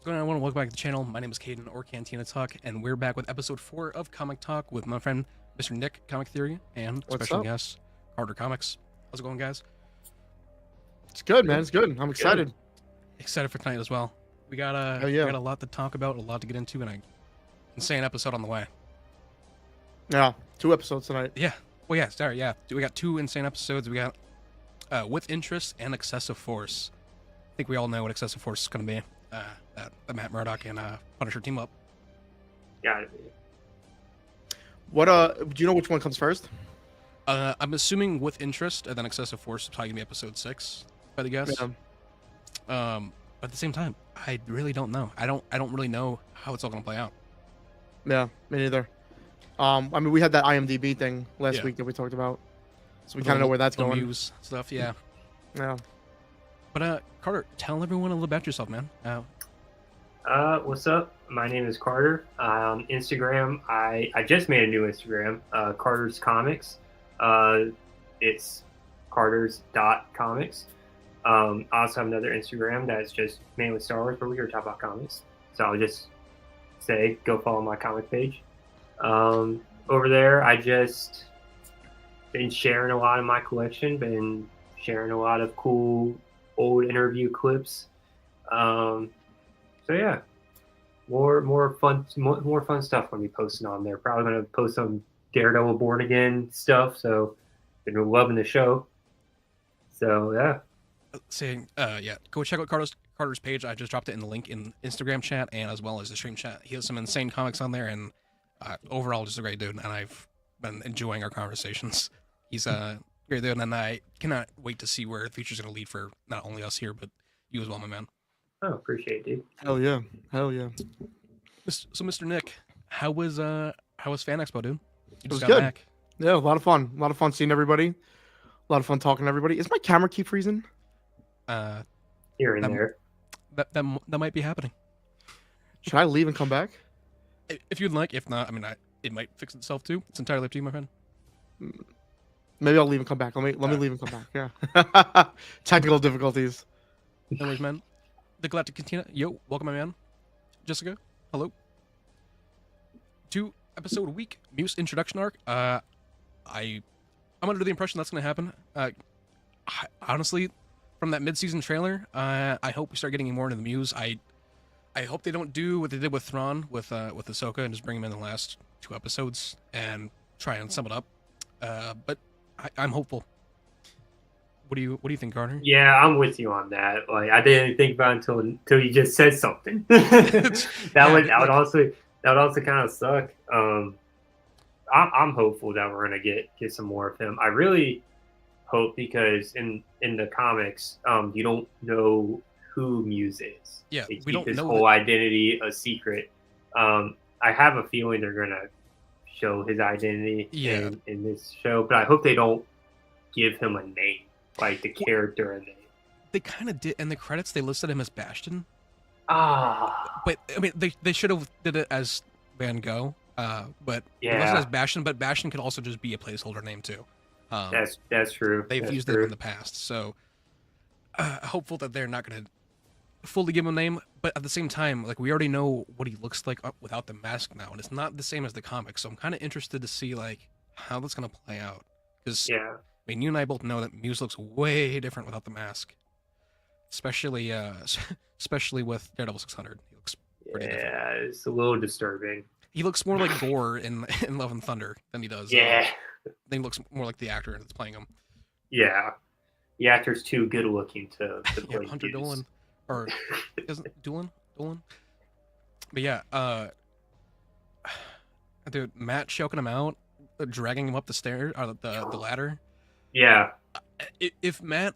What's going on, everyone? Welcome back to the channel. My name is Caden, or Cantina Talk, and we're back with episode 4 of Comic Talk with my friend Mr. Nick, Comic Theory, and What's special up? guest Carter Comics. How's it going, guys? It's good, man. It's good. I'm excited. Excited for tonight as well. We got Oh we yeah, got a lot to talk about, a lot to get into, and an insane episode on the way. yeah. 2 episodes tonight. Yeah. Well, yeah. Sorry. Yeah. We got 2 insane episodes. We got With Interest and Excessive Force. I think we all know what Excessive Force is going to be. The Matt Murdock and Punisher team up. Got it. What do you know which one comes first? I'm assuming With Interest and then Excessive Force is probably gonna be episode 6, by the guess. Yeah. But at the same time, I really don't know. I don't really know how it's all gonna play out. Yeah, me neither. I mean, we had that IMDb thing last Yeah. week that we talked about, so we The kind of know little- where that's little going. Muse stuff, yeah. Yeah. But Carter, tell everyone a little about yourself, man. What's up? My name is Carter. On Instagram, I just made a new Instagram, Carter's Comics. It's Carter's.comics. I also have another Instagram that's just mainly Star Wars, but we were talking about comics. So I'll just say, go follow my comic page. Over there, I just been sharing a lot of my collection, been sharing a lot of cool old interview clips. So yeah, more fun stuff when we posting on there. Probably gonna post some Daredevil Born Again stuff. So been loving the show. So yeah, Yeah, go check out Carter's page. I just dropped it in the link in Instagram chat and as well as the stream chat. He has some insane comics on there, and overall just a great dude. And I've been enjoying our conversations. He's a great dude, and I cannot wait to see where the future's gonna lead for not only us here, but you as well, my man. oh, appreciate it, dude. Hell yeah. Hell yeah. So, Mr. Nick, how was Fan Expo, dude? You It was just got good. back. Yeah, a lot of fun. A lot of fun seeing everybody. A lot of fun talking to everybody. Is my camera keep freezing? Uh, Here and Um, there. that might be happening. Should I leave and come back? If you'd like. If not, I mean, it might fix itself too. It's entirely up to you, my friend. Maybe I'll leave and come back. Let me leave and come back. Yeah. Technical difficulties. No worries, man. The Galactic Cantina. Yo, welcome, my man. Jessica, hello. 2-episode a week Muse introduction arc. I'm under the impression that's gonna happen. Honestly, from that mid-season trailer, I hope we start getting more into the Muse. I hope they don't do what they did with Thrawn with Ahsoka and just bring him in the last 2 episodes and try and sum it up. But I'm hopeful. What do you think, Garner? Yeah, I'm with you on that. Like I didn't think about it until you just said something. That would also kind of suck. I'm hopeful that we're gonna get some more of him. I really hope because in the comics, you don't know who Muse is. Yeah, They we keep don't his know whole identity a secret. I have a feeling they're gonna show his identity Yeah. in this show, but I hope they don't give him a name, like the character a name. They kind of did. In the credits, they listed him as Bastion. Ah, But I mean, they should have did it as Van Gogh. But it wasn't yeah, as Bastion. But Bastion could also just be a placeholder name too. that's true. They've That's used it true. in the past, so hopeful that they're not going to fully give him a name. But at the same time, like we already know what he looks like without the mask now, and it's not the same as the comics. So I'm kind of interested to see like how that's going to play out. Because Yeah, I mean, you and I both know that Muse looks way different without the mask, especially especially with Daredevil 600. He looks pretty different. yeah, it's a little disturbing. He looks more like Gore in Love and Thunder than he does. Yeah, Then he looks more like the actor that's playing him. yeah. The actor's too good looking to Yeah, play Hunter Muse. Dolan, or isn't Dolan? But yeah, dude, Matt choking him out, dragging him up the stairs or the ladder. Yeah, If Matt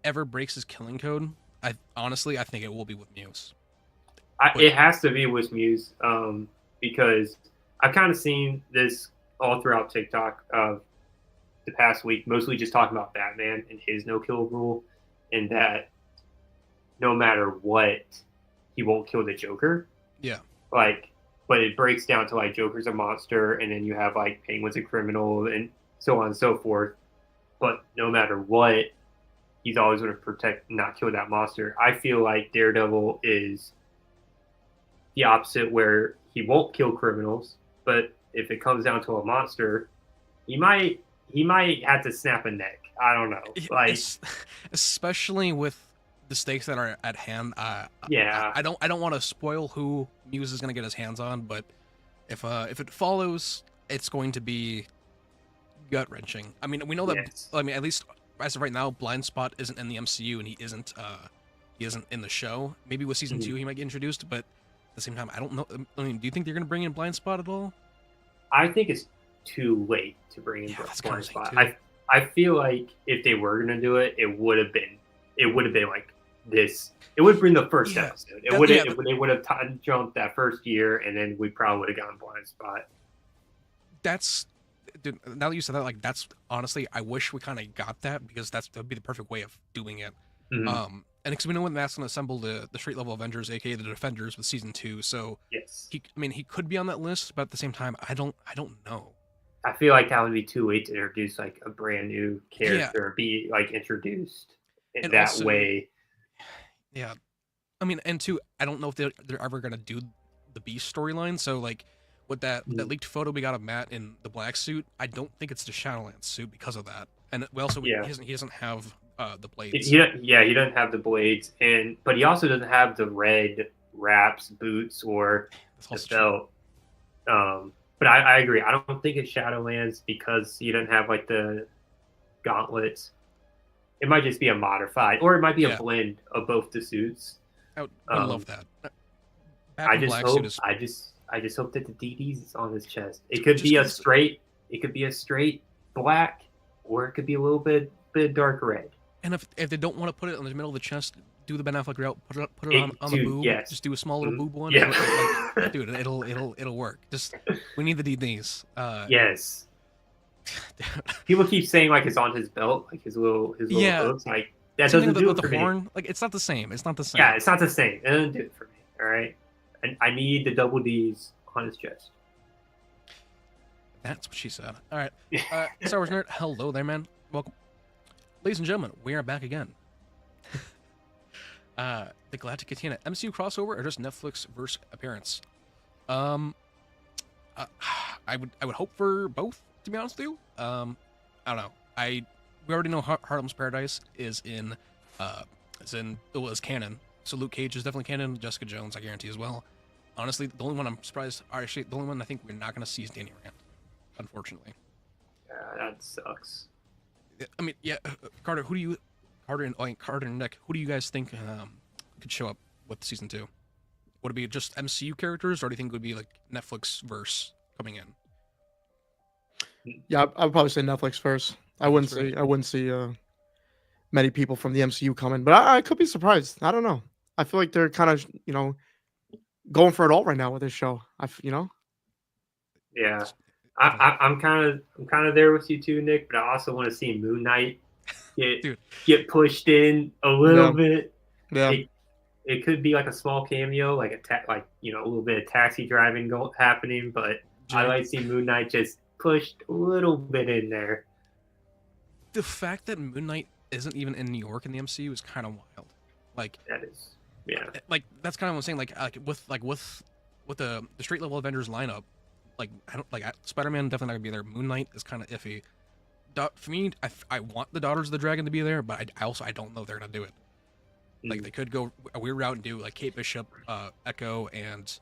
ever breaks his killing code, I think it will be with Muse. it has to be with Muse, because I've kind of seen this all throughout TikTok the past week, mostly just talking about Batman and his no kill rule, and that no matter what, he won't kill the Joker. Yeah, Like, but it breaks down to like Joker's a monster, and then you have like Penguin's a criminal, and so on and so forth. But no matter what, he's always going to protect, not kill that monster. I feel like Daredevil is the opposite where he won't kill criminals, but if it comes down to a monster, he might have to snap a neck. I don't know. Like, especially with the stakes that are at hand. yeah, I don't want to spoil who Muse is going to get his hands on, but if it follows, it's going to be gut wrenching. I mean, we know that. yes. I mean, at least as of right now, Blind Spot isn't in the MCU, and he isn't in the show. Maybe with season 2 he might get introduced, but at the same time, I don't know. I mean, do you think they're going to bring in Blind Spot at all? I think it's too late to bring in that's Blind kinda Spot. too. I feel like if they were gonna do it, it would have been like this. It would bring the first Yeah. episode. That- Would yeah, they would have jumped that first year, and then we probably would have gotten Blind Spot. That's, dude, now that you said that, like, that's honestly, I wish we kind of got that, because that'd be the perfect way of doing it. Mhm. And because we know when that's going to assemble the street level Avengers, aka the Defenders, with season 2. So Yes, he could be on that list, but at the same time, I don't know. I feel like that would be too late to introduce like a brand new character, or be like introduced in And that also- way. Yeah, I mean, and two, I don't know if they're ever going to do the Beast storyline. So like with that leaked photo we got of Matt in the black suit, I don't think it's the Shadowlands suit because of that. And we also Yeah. he doesn't have the blades. He doesn't have the blades, but he also doesn't have the red wraps, boots, or That's the also true. belt. But I agree. I don't think it's Shadowlands because he doesn't have like the gauntlets. It might just be a modified, or it might be Yeah. a blend of both the suits. I would Um, love that. I Batman just black hope. suit is I just hope that the DDs is on his chest. It could Just be a 'cause- straight. It could be a straight black, or it could be a little bit dark red. And if they don't want to put it in the middle of the chest, do the Ben Affleck route. Put it It- on the dude, boob. yes. Just do a small little boob one. Yeah. Like, dude, it'll work. Just we need the DDs. Yes. People keep saying like it's on his belt, like his little Yeah. hooks. Like that Same thing doesn't do with it the for me. horn. Like it's not the same. It's not the same. Yeah, it's not the same. It doesn't do it for me. All right. And I need the double D's on his chest. That's what she said. All right. Star Wars nerd, hello there, man. Welcome, ladies and gentlemen. We are back again. The Galactic Cantina MCU crossover or just Netflix verse appearance? I would hope for both, to be honest with you. I don't know. We already know Harlem's Paradise is canon. So Luke Cage is definitely canon. Jessica Jones, I guarantee, as well. Honestly, the only one I'm surprised, actually, the only one I think we're not going to see is Danny Rand, unfortunately. Yeah, that sucks. I mean, yeah, Carter and Nick, who do you guys think could show up with season 2? Would it be just MCU characters, or do you think it would be like Netflix verse coming in? Yeah, I would probably say Netflix first. I wouldn't Netflix see many people from the MCU coming, but I could be surprised. I don't know. I feel like they're kind of going for it all right now with this show. Yeah. I'm kind of there with you too, Nick. But I also want to see Moon Knight Dude. get pushed in a little bit. Yeah. It could be like a small cameo, like a little bit of taxi driving happening. But I like to see Moon Knight just pushed a little bit in there. The fact that Moon Knight isn't even in New York in the MCU is kind of wild. Like That is, yeah. like that's kind of what I'm saying. With the straight level Avengers lineup, like I don't like Spider-Man definitely not gonna be there. Moon Knight is kind of iffy. For me, I want the Daughters of the Dragon to be there, but I don't know if they're gonna do it. Like they could go a weird route and do like Kate Bishop, Echo, and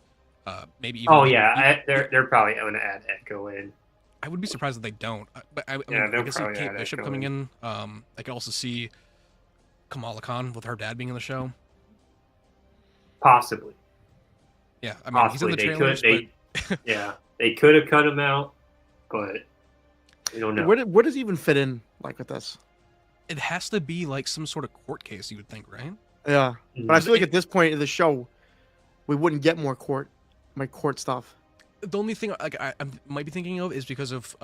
maybe even. Oh yeah, they're probably going to add Echo in. I would be surprised if they don't. But I they'll can see probably Kate add Bishop Echo coming in. in. I could also see Kamala Khan with her dad being in the show. Possibly. Yeah, I mean he's in the trailers. Yeah, they could have cut him out, but we don't know. Where does he even fit in like with this? It has to be like some sort of court case, you would think, right? Yeah, Mhm. but I feel like at this point in the show, we wouldn't get more court stuff. The only thing I might be thinking of is because of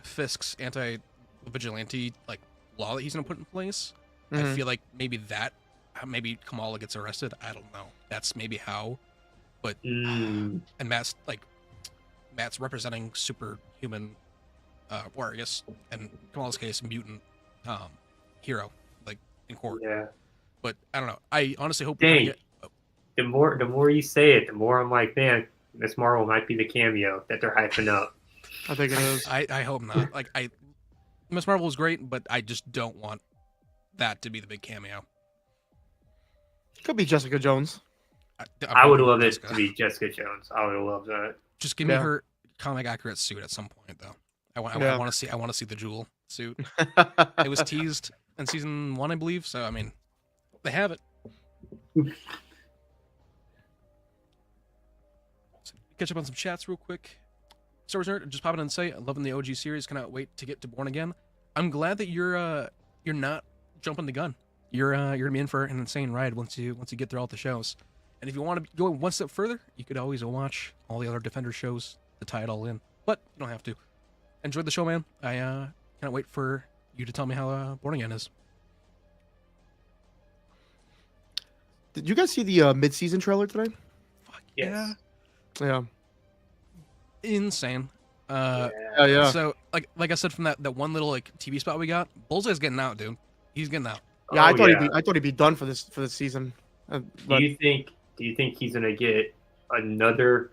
Fisk's anti-vigilante like law that he's gonna put in place. I Mhm. feel like maybe Kamala gets arrested. I don't know. That's maybe how. But Mm. and Matt's representing superhuman, or I guess in Kamala's case, mutant hero, like in court. Yeah. But I don't know. I honestly hope. Dang. the more you say it, the more I'm like, man, Miss Marvel might be the cameo that they're hyping up. I think it is. I hope not. Like Miss Marvel is great, but I just don't want that to be the big cameo. Could be Jessica Jones. I would love it Jessica. to be Jessica Jones. I would love that. Just give me her comic accurate suit at some point, though. I want to see the Jewel suit. It was teased in season 1, I believe. So I mean, they have it. So, catch up on some chats real quick. Star Wars Nerd just popping in and say, loving the OG series. Cannot wait to get to Born Again. I'm glad that you're not jumping the gun. You're gonna be in for an insane ride once you get through all the shows. And if you want to go one step further, you could always go watch all the other Defender shows to tie it all in. But you don't have to. Enjoyed the show, man. I cannot wait for you to tell me how Born Again is. Did you guys see the mid-season trailer today? Fuck Yes. Yeah. Insane. Yeah. So like I said from that one little like TV spot we got, Bullseye's getting out, dude. He's getting out. Yeah, I thought he'd be done for this season. Do But you think he's gonna get another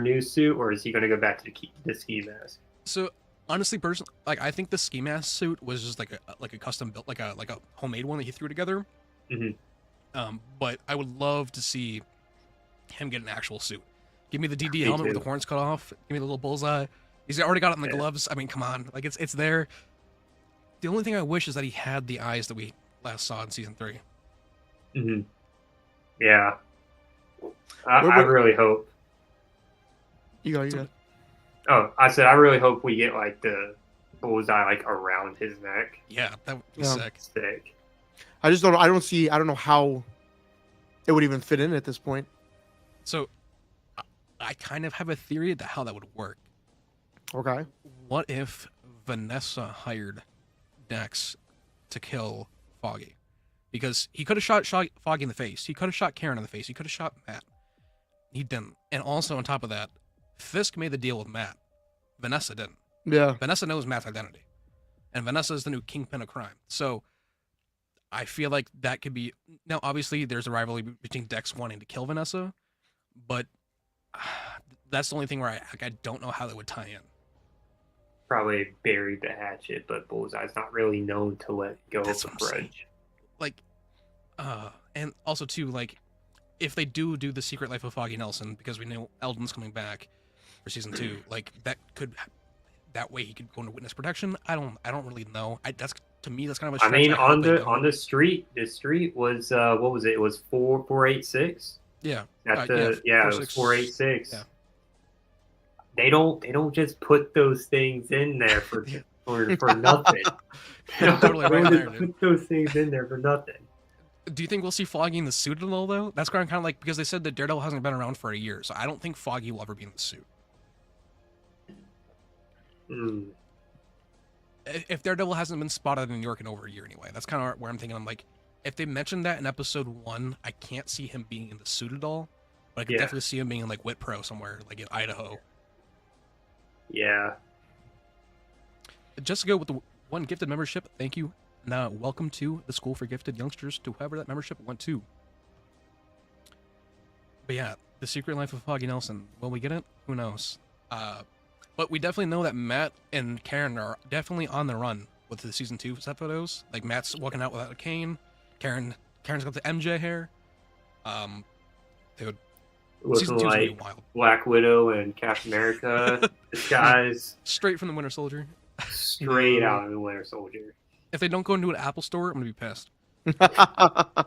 new suit, or is he gonna go back to the ski mask? So honestly, personally, like I think the ski mask suit was just like a custom built, like a homemade one that he threw together. Mm-hmm. But I would love to see him get an actual suit. Give me the DD helmet with the horns cut off. Give me the little bullseye. He's already got it in the gloves. I mean, come on, like it's there. The only thing I wish is that he had the eyes that we last saw in season 3. Mm-hmm. Yeah. I really hope. you go. Oh, I said I really hope we get like the bullseye like around his neck. Yeah, that would be Yeah. sick. Sick. I just don't. I don't know how it would even fit in at this point. So I kind of have a theory to how that would work. Okay. What if Vanessa hired Dex to kill Foggy? Because he could have shot Foggy in the face. He could have shot Karen in the face. He could have shot Matt. He didn't. And also on top of that, Fisk made the deal with Matt. Vanessa didn't. Yeah. Vanessa knows Matt's identity. And Vanessa is the new kingpin of crime. So I feel like that could be... Now, obviously, there's a rivalry between Dex wanting to kill Vanessa, but that's the only thing where I don't know how that would tie in. Probably buried the hatchet, but Bullseye's not really known to let go of That's the what I'm saying. grudge. Like, and also too, like, if they do the Secret Life of Foggy Nelson, because we know Eldon's coming back for season 2, like that way he could go into witness protection. I don't really know. To me that's kind of a I stretch. mean, on hope they the street was what was it? It was 486. yeah, At yeah, it was 486. Yeah. They don't just put those things in there for nothing. They don't Totally right just there, dude. put those things in there for nothing. Do you think we'll see Foggy in the suit at all though? That's kind of like, because they said that Daredevil hasn't been around for a year, so I don't think Foggy will ever be in the suit. Mm. If Daredevil hasn't been spotted in New York in over a year anyway, that's kind of where I'm thinking. I'm like, if they mentioned that in episode 1, I can't see him being in the suit at all, but I could definitely see him being in like Whitpro somewhere, like in Idaho. Yeah. Jessica with the 1 gifted membership, thank you. Now, welcome to the School for Gifted Youngsters, to whoever that membership went to. But yeah, the Secret Life of Foggy Nelson. Will we get it? Who knows? But we definitely know that Matt and Karen are definitely on the run with the season 2 set photos. Like, Matt's walking out without a cane. Karen's got the MJ hair. Dude, season Looking 2's gonna be like wild. Black Widow and Captain America disguise Straight from the Winter Soldier. straight out of the Winter Soldier. If they don't go into an Apple store, I'm gonna be pissed.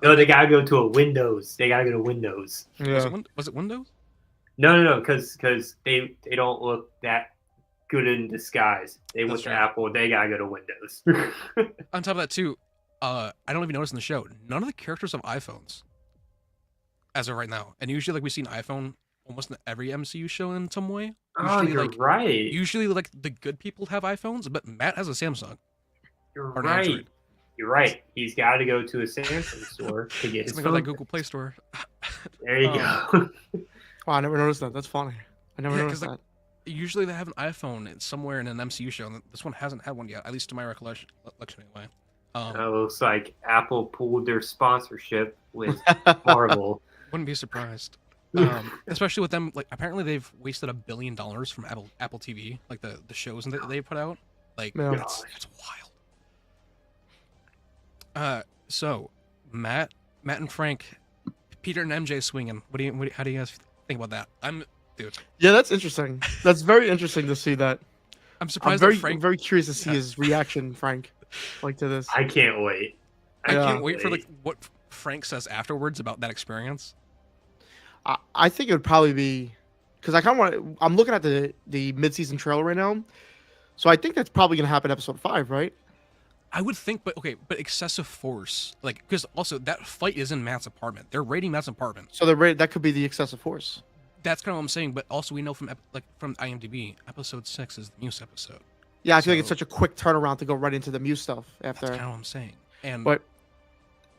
No, they gotta go to a Windows. They gotta go to Windows. Yeah. Was it Windows? No, because they don't look that good in disguise. They went to right. Apple. They gotta go to Windows. On top of that, too, I don't even notice in the show, none of the characters have iPhones as of right now. And usually, like, we see an iPhone almost in every MCU show in some way. Oh, Usually, you're right. Usually, like, the good people have iPhones, but Matt has a Samsung. You're or an right. Android. You're right. He's got to go to a Samsung store to get It's his gonna go to that phone. Google Play Store. There you go. Wow, I never noticed that. That's funny. I never Yeah, noticed 'cause, like, that. Usually, they have an iPhone somewhere in an MCU show, and this one hasn't had one yet, at least to my recollection anyway. It looks like Apple pulled their sponsorship with Marvel. Wouldn't be surprised. Especially with them, like apparently they've wasted $1 billion from Apple TV, like the shows that they put out. Like Yeah. that's wild. So Matt and Frank, Peter and MJ swinging. How do you guys think about that? Dude. Yeah, that's interesting. That's very interesting to see that. I'm surprised. I'm Frank, very curious to see his reaction, Frank, like to this. I can't wait. I can't wait for like what Frank says afterwards about that experience. I think it would probably be because I kind of want. I'm looking at the mid-season trailer right now, so I think that's probably gonna happen episode 5, right? I would think, but excessive force, like because also that fight is in Matt's apartment. They're raiding Matt's apartment, So that could be the excessive force. that's kind of what I'm saying. But also we know from IMDb, episode 6 is the Muse episode. Yeah, I feel like it's such a quick turnaround to go right into the Muse stuff after. That's kind of what I'm saying. And But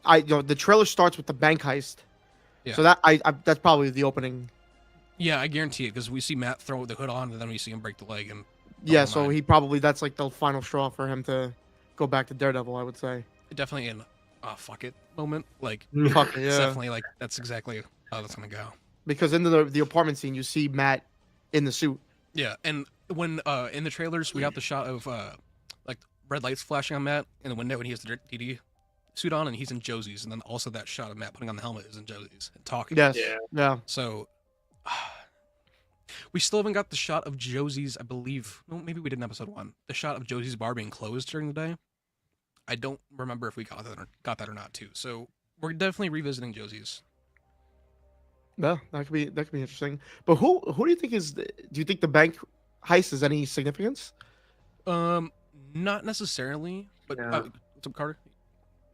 the trailer starts with the bank heist. Yeah. So that's probably the opening. yeah, I guarantee it because we see Matt throw the hood on, and then we see him break the leg, and Yeah, whole so nine. that's like the final straw for him to go back to Daredevil, I would say. Definitely an fuck it moment. Like Fuck it, it's yeah. definitely like that's exactly how that's gonna go. Because in the apartment scene, you see Matt in the suit. Yeah, and when in the trailers we got the shot of like red lights flashing on Matt in the window, and he has the DD suit on, and he's in Josie's, and then also that shot of Matt putting on the helmet is in Josie's and talking. Yes. Yeah. Yeah. So we still haven't got the shot of Josie's. I believe no, maybe we did in episode 1. The shot of Josie's bar being closed during the day. I don't remember if we got that or not too. So we're definitely revisiting Josie's. Yeah, that could be interesting. But who do you think do you think the bank heist is any significance? Not necessarily, but No. what's up, Carter?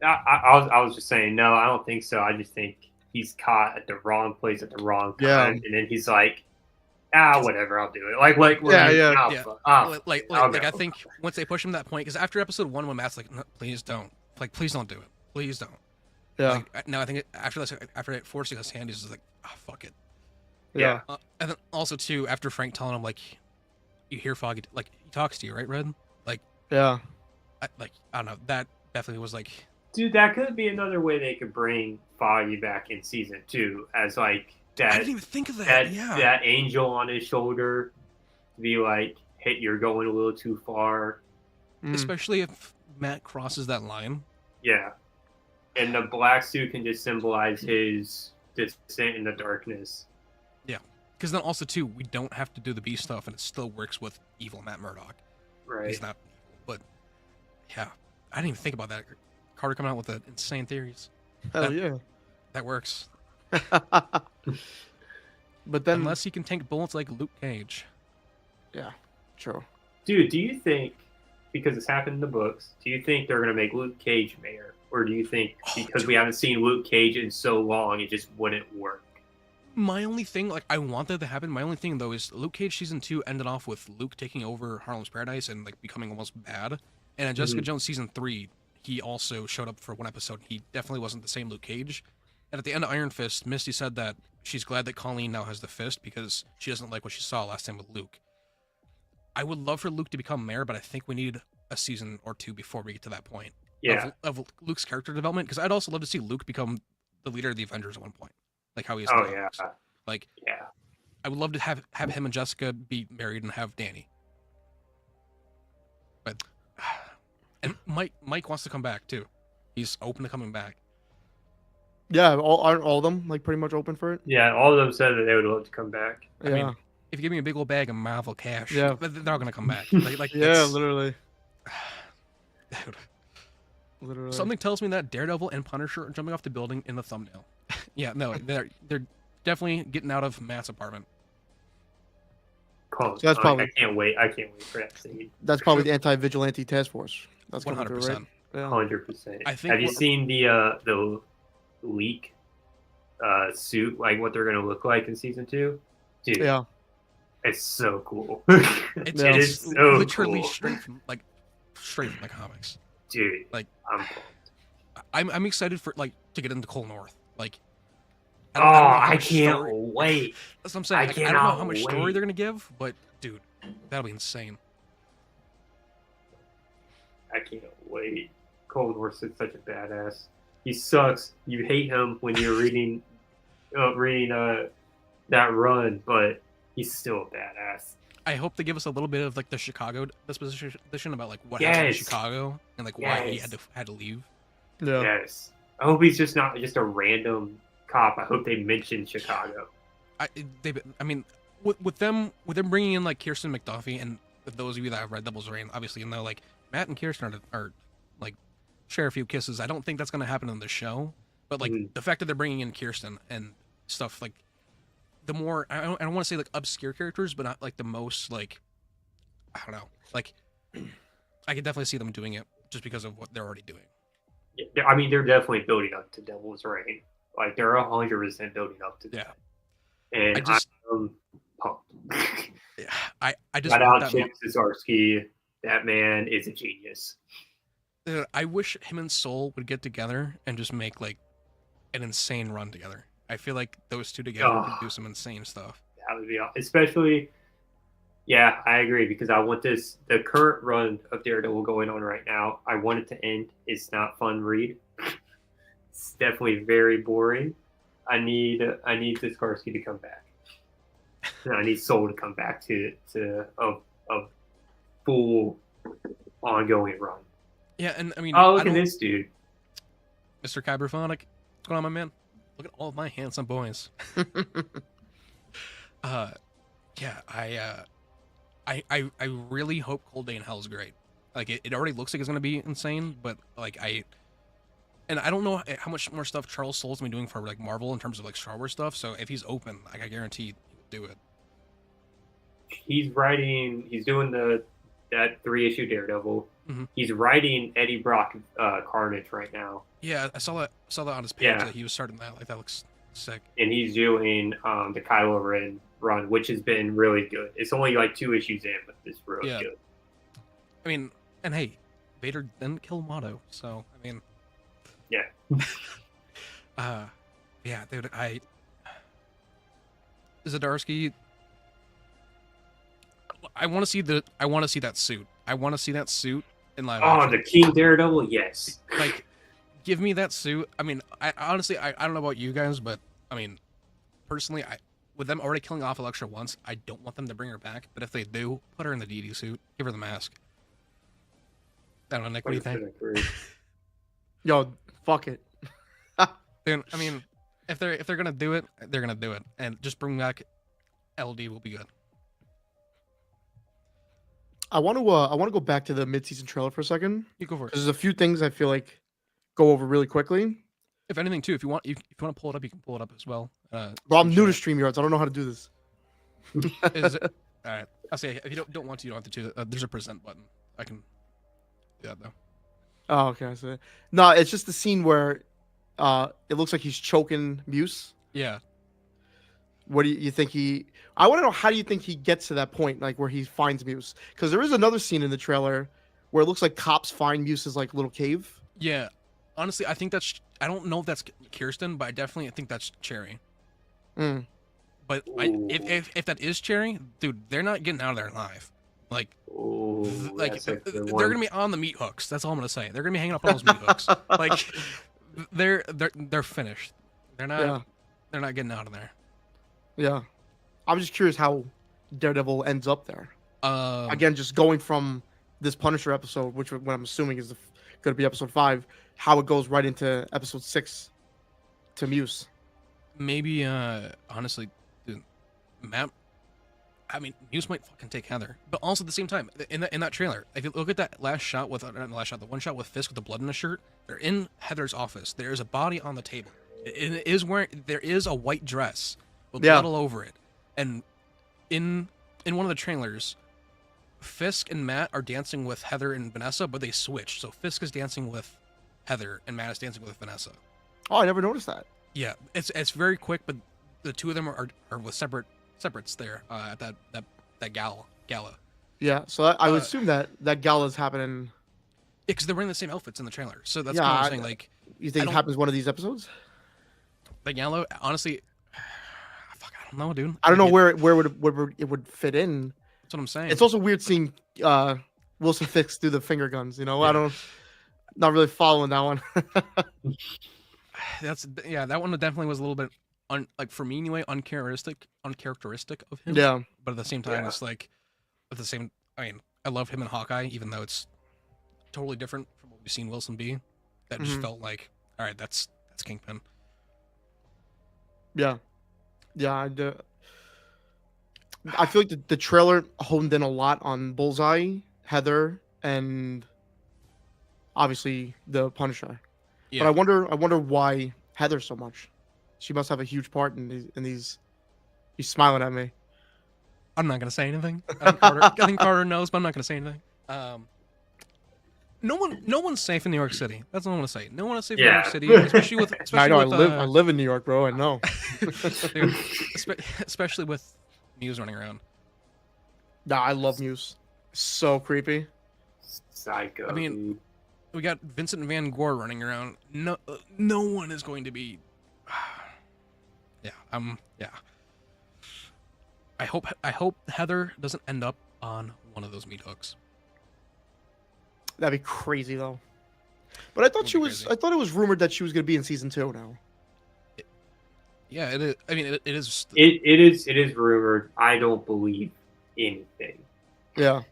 I was just saying, no, I don't think so. I just think he's caught at the wrong place at the wrong time, Yeah. and then he's like, whatever, I'll do it. Yeah. Oh, I think once they push him to that point, because after episode 1, when Matt's like, no, please don't, please don't do it, please don't. Yeah. No, I think after it forcing his hand, he's just like, fuck it. Yeah. And then also too, after Frank telling him like, you hear Foggy, like he talks to you, right, Red? Like, Yeah. I don't know, that definitely was like, dude, that could be another way they could bring Foggy back in season 2 as like that. I didn't even think of that. Yeah. That angel on his shoulder to be like, hey, you're going a little too far. Especially if Matt crosses that line. Yeah. And the black suit can just symbolize his descent in the darkness. Yeah. Because then also too, we don't have to do the B stuff, and it still works with evil Matt Murdock. Right. He's not evil, but yeah, I didn't even think about that. Carter coming out with the insane theories. Hell yeah. That works. But then, Unless he can tank bullets like Luke Cage. yeah, true. Dude, do you think, because it's happened in the books, do you think they're going to make Luke Cage mayor? Or do you think because we haven't seen Luke Cage in so long, it just wouldn't work? My only thing, like, I want that to happen. My only thing, though, is Luke Cage Season 2 ended off with Luke taking over Harlem's Paradise and, like, becoming almost bad. And in Jessica Jones Season 3, he also showed up for one episode. He definitely wasn't the same Luke Cage. And at the end of Iron Fist, Misty said that she's glad that Colleen now has the fist because she doesn't like what she saw last time with Luke. I would love for Luke to become mayor, but I think we need a season or 2 before we get to that point. Yeah. Of Luke's character development, because I'd also love to see Luke become the leader of the Avengers at one point, like how he is. Oh, now. yeah. Like, Yeah. I would love to have him and Jessica be married and have Danny. But and Mike wants to come back too. He's open to coming back. Yeah, aren't all of them like pretty much open for it? Yeah, all of them said that they would love to come back. I Yeah. mean, if you give me a big old bag of Marvel cash, Yeah. they're not gonna come back. Like Yeah, that's- literally. dude. Literally. Something tells me that Daredevil and Punisher are jumping off the building in the thumbnail. Yeah, no, they're definitely getting out of Matt's apartment. Cool. So that's probably- I can't wait. I can't wait for that scene. That's probably the anti-vigilante task force. That's coming through, right? 100%. Yeah. 100%. I think Have you what- seen the leak suit, like what they're gonna look like in season 2? Dude, Yeah. it's so cool. It's, Yeah. It it's is so literally cool. straight from the comics. Dude, Like, I'm pumped. I'm excited for to get into Cole North. Like, Oh, don't know how I much can't story- wait. That's what I'm saying. I Like, I don't know how cannot much story wait. they're gonna give, but dude, that'll be insane. I can't wait. Cold War's such a badass. He sucks. You hate him when you're reading reading that run, but he's still a badass. I hope they give us a little bit of like the Chicago disposition about like what happened in Yes. Chicago and like why he Yes. had to leave. Yeah. Yes. I hope he's just not just a random cop. I hope they mention Chicago. I mean, with them bringing in like Kirsten McDuffie, and those of you that have read Devil's Reign, obviously, you know, like Matt and Kirsten are like share a few kisses. I don't think that's gonna happen in the show, but like the fact that they're bringing in Kirsten and stuff like the more I don't want to say like obscure characters, but not like the most like I don't know, like I could definitely see them doing it just because of what they're already doing. Yeah, I mean, they're definitely building up to Devil's Reign. Like they're 100% building up to that. And I'm pumped. I just shout want out that Chip Zdarsky. That man is a genius. I wish him and Soul would get together and just make like an insane run together. I feel like those two together could do some insane stuff. That would be especially. Yeah, I agree because I want the current run of Daredevil going on right now. I want it to end. It's not fun read. It's definitely very boring. I need Zdarsky to come back. And I need Soul to come back to a full ongoing run. Yeah, and I mean, look at this dude, Mr. Kyberphonic. What's going on, my man? Look at all of my handsome boys. Yeah, I really hope Cold Day in Hell is great. Like it already looks like it's gonna be insane, but like I don't know how much more stuff Charles Soule's been doing for like Marvel in terms of like Star Wars stuff. So if he's open, like I guarantee he would do it. He's doing that 3-issue Daredevil. Mm-hmm. He's writing Eddie Brock Carnage right now. Yeah, I saw that on his page that he was starting that. Like that looks sick. And he's doing the Kylo Ren run, which has been really good. It's only like 2 issues in, but it's really good. I mean, and hey, Vader didn't kill Motto, so I mean, yeah. Yeah, dude, Zdarsky. I want to see that suit. I want to see that suit in live action. The King Daredevil, yes. Like, give me that suit. I mean, I honestly, I don't know about you guys, but I mean, personally, with them already killing off Elektra once, I don't want them to bring her back. But if they do, put her in the DD suit. Give her the mask. I don't know, Nick. What do you think? Yo, fuck it. Dude, I mean, if they're gonna do it, they're gonna do it, and just bring back LD will be good. I want to go back to the mid-season trailer for a second. You go for it. There's a few things I feel like go over really quickly. If anything, too, if you want to pull it up, you can pull it up as well. Bro, I'm new to StreamYards. I don't know how to do this. Is it? All right. I'll say if you don't want to, you don't have to. There's a present button. I can do that though. Oh, okay. I see. No, it's just the scene where it looks like he's choking Muse. Yeah. What do you think I want to know, how do you think he gets to that point, like where he finds Muse? Because there is another scene in the trailer where it looks like cops find Muse's like little cave. Yeah. Honestly, I think that's. I don't know if that's Kirsten, but I definitely think that's Cherry. Mm. But if that is Cherry, dude, they're not getting out of there alive. Like, they're gonna be on the meat hooks. That's all I'm gonna say. They're gonna be hanging up on those meat hooks. Like, they're finished. They're not. Yeah. They're not getting out of there. Yeah. I'm just curious how Daredevil ends up there. Again, just going from this Punisher episode, which what I'm assuming is going to be episode 5, how it goes right into episode 6 to Muse. Maybe, honestly, dude, Matt. I mean, Muse might fucking take Heather, but also at the same time, in that trailer, if you look at that last shot with not the last shot, the one shot with Fisk with the blood in his shirt, they're in Heather's office. There is a body on the table. There is a white dress with blood all over it, and in one of the trailers, Fisk and Matt are dancing with Heather and Vanessa, but they switch. So Fisk is dancing with Heather, and Matt is dancing with Vanessa. Oh, I never noticed that. Yeah, it's very quick, but the two of them are with separates there at that gala. Yeah, so I would assume that gala is happening. Yeah, because they're wearing the same outfits in the trailer. So that's what I'm saying. Like, you think it happens one of these episodes? The gala, honestly, fuck, I don't know, dude. I don't know where it would fit in. That's what I'm saying. It's also weird seeing Wilson Fisk do the finger guns. You know, Yeah. Not really following that one. That one definitely was a little bit like for me anyway, uncharacteristic of him. Yeah. But at the same time, it's like I mean, I love him in Hawkeye, even though it's totally different from what we've seen Wilson be. That just felt like, all right, that's Kingpin. Yeah. Yeah. I feel like the trailer honed in a lot on Bullseye, Heather, and obviously the Punisher. Yeah. But I wonder why Heather so much. She must have a huge part in these. He's smiling at me. I'm not gonna say anything. I think Carter knows, but I'm not gonna say anything. No one's safe in New York City. That's all I want to say. No one is safe in New York City, especially with. I know. I live in New York, bro. I know. Dude, especially with Muse running around. Nah, I love Muse. So creepy. Psycho. I mean, we got Vincent Van Gogh running around. No one is going to be. Yeah. Yeah. I hope Heather doesn't end up on one of those meat hooks. That'd be crazy though. But I thought I thought it was rumored that she was going to be in season 2 now. Yeah, it is. I mean, it is. It is rumored. I don't believe anything. Yeah.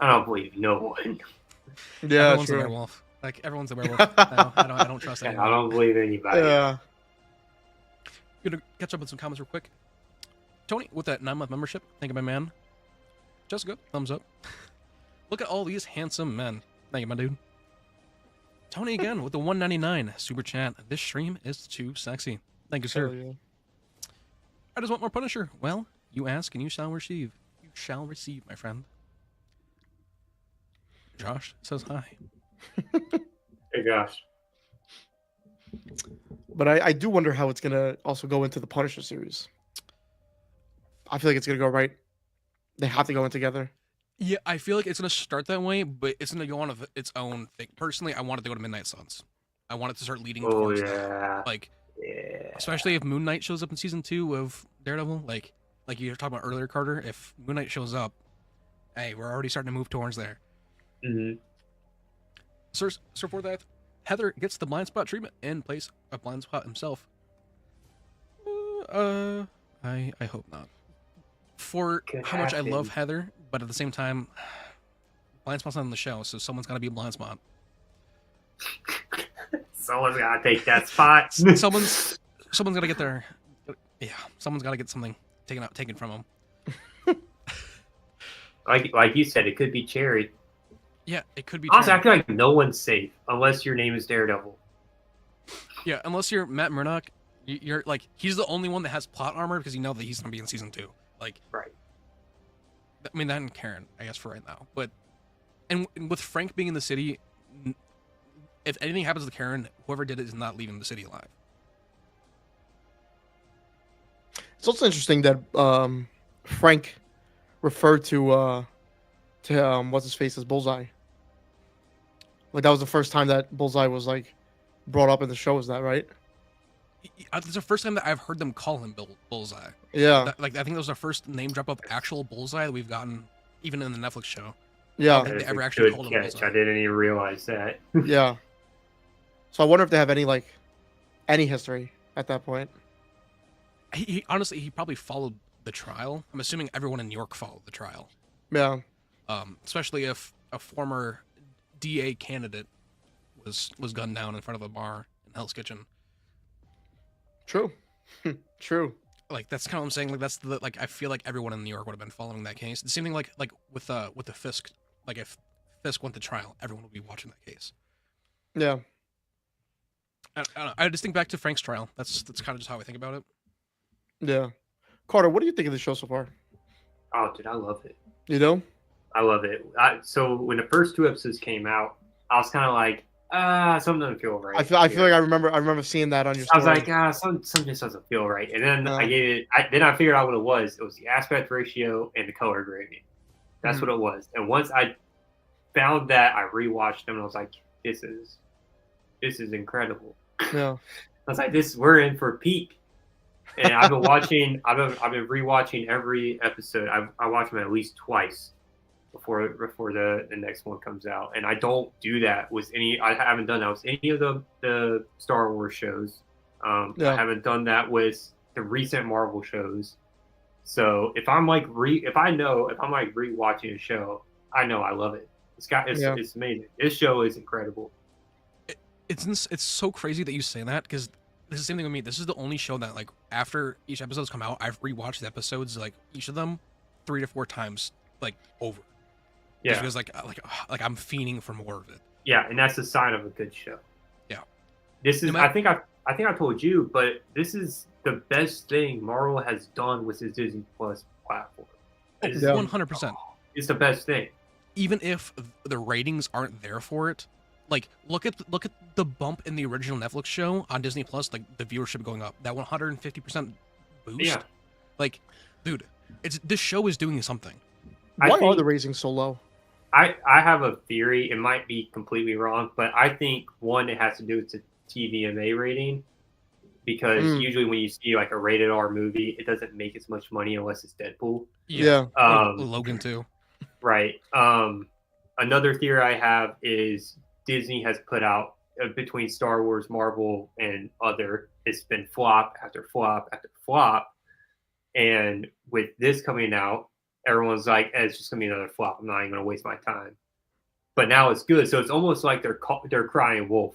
I don't believe no one. Yeah, everyone's true. a werewolf. Like everyone's a werewolf. No, I don't trust anyone. I don't believe anybody. Yeah. Gonna catch up with some comments real quick. Tony with that 9-month membership. Thank you, my man. Jessica, thumbs up. Look at all these handsome men. Thank you, my dude. Tony again with the 199 super chat. This stream is too sexy. Thank you, sir. Yeah. I just want more Punisher. Well, you ask and you shall receive. You shall receive, my friend. Josh says hi. Hey, gosh. But I do wonder how it's gonna also go into the Punisher series. I feel like it's gonna go right. They have to go in together. Yeah, I feel like it's gonna start that way, but it's gonna go on its own thing. Personally, I want it to go to Midnight Suns. I want it to start leading towards that. Like, especially if Moon Knight shows up in season 2 of Daredevil. Like you were talking about earlier, Carter. If Moon Knight shows up, hey, we're already starting to move towards there. Mm-hmm. So for that, Heather gets the blind spot treatment in place of blind spot himself. I hope not. For how much I love Heather, but at the same time, blind spot's not on the show, so someone's got to be a blind spot. Someone's got to take that spot. someone's got to get their. Yeah, someone's got to get something taken from them. Like you said, it could be Cherry. Yeah, it could be. Honestly, Cherry. I feel like no one's safe unless your name is Daredevil. Yeah, unless you're Matt Murdock, you're like he's the only one that has plot armor because you know that he's gonna be in season 2. Like, right. I mean, that and Karen, I guess, for right now. But and with Frank being in the city, if anything happens to Karen, whoever did it is not leaving the city alive. It's also interesting that Frank referred to what's his face as Bullseye. Like that was the first time that Bullseye was like brought up in the show. Is that right? It's the first time that I've heard them call him Bullseye. Yeah. I think that was the first name drop of actual Bullseye that we've gotten, even in the Netflix show. Yeah. I think they ever actually called him Bullseye. I didn't even realize that. Yeah. So I wonder if they have any history at that point. He honestly, he probably followed the trial. I'm assuming everyone in New York followed the trial. Yeah. Especially if a former DA candidate was gunned down in front of a bar in Hell's Kitchen. True. True. Like that's kind of what I'm saying. Like that's the I feel like everyone in New York would have been following that case. The same thing like with the Fisk. Like if Fisk went to trial, everyone would be watching that case. Yeah. I don't know. I just think back to Frank's trial. That's kind of just how I think about it. Yeah. Carter, what do you think of the show so far? Oh, dude, I love it. You know? I love it. So when the first 2 episodes came out, I was kind of like, something doesn't feel right. I feel like I remember seeing that on your story. I was like, something just doesn't feel right. And then I gave it. Then I figured out what it was. It was the aspect ratio and the color grading. That's what it was. And once I found that, I rewatched them and I was like, this is incredible. Yeah. I was like, we're in for a peak. And I've been watching. I've been rewatching every episode. I watch them at least twice before the next one comes out. And I don't do that with any. I haven't done that with any of the Star Wars shows. I haven't done that with the recent Marvel shows. So if I'm like rewatching a show, I know I love it. It's amazing. This show is incredible. It's so crazy that you say that, because this is the same thing with me. This is the only show that, like, after each episode's come out, I've rewatched the episodes, like, each of them 3 to 4 times, like, over. Yeah. Just because like I'm fiending for more of it. Yeah, and that's a sign of a good show. Yeah. This is I think I told you, but this is the best thing Marvel has done with his Disney Plus platform. 100%. It's the best thing. Even if the ratings aren't there for it, like, look at the bump in the original Netflix show on Disney Plus, like the viewership going up, that 150% boost. Yeah. Like, dude, this show is doing something. Why are the ratings so low? I have a theory. It might be completely wrong, but I think one, it has to do with the TVMA rating, because usually when you see like a rated R movie, it doesn't make as much money unless it's Deadpool. Yeah. Logan too. Right. Another theory I have is Disney has put out between Star Wars, Marvel, and other, it's been flop after flop after flop. And with this coming out, everyone's like, it's just gonna be another flop. I'm not even gonna waste my time. But now it's good, so it's almost like they're crying wolf.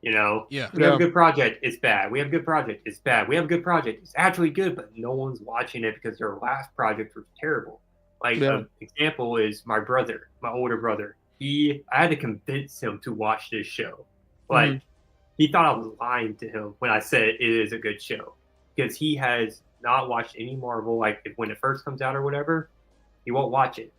You know? Yeah. We have a good project, it's bad. We have a good project, it's bad. We have a good project, it's actually good, but no one's watching it because their last project was terrible. Like, an example is my brother, my older brother. I had to convince him to watch this show. Like, he thought I was lying to him when I said it is a good show, because he has not watched any Marvel. Like, when it first comes out or whatever, he won't watch it.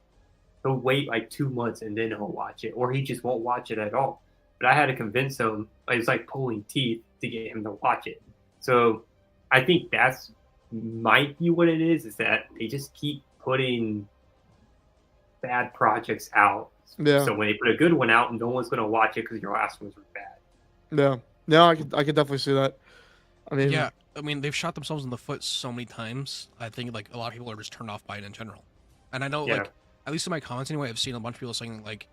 He'll wait like 2 months and then he'll watch it, or he just won't watch it at all. But I had to convince him. It's like pulling teeth to get him to watch it. So I think that's might be what it is that they just keep putting bad projects out. Yeah. So when they put a good one out, no one's going to watch it because your last ones were bad. Yeah. No, I could definitely see that. I mean, yeah. I mean, they've shot themselves in the foot so many times. I think, like, a lot of people are just turned off by it in general. And I know, like, at least in my comments anyway, I've seen a bunch of people saying, like,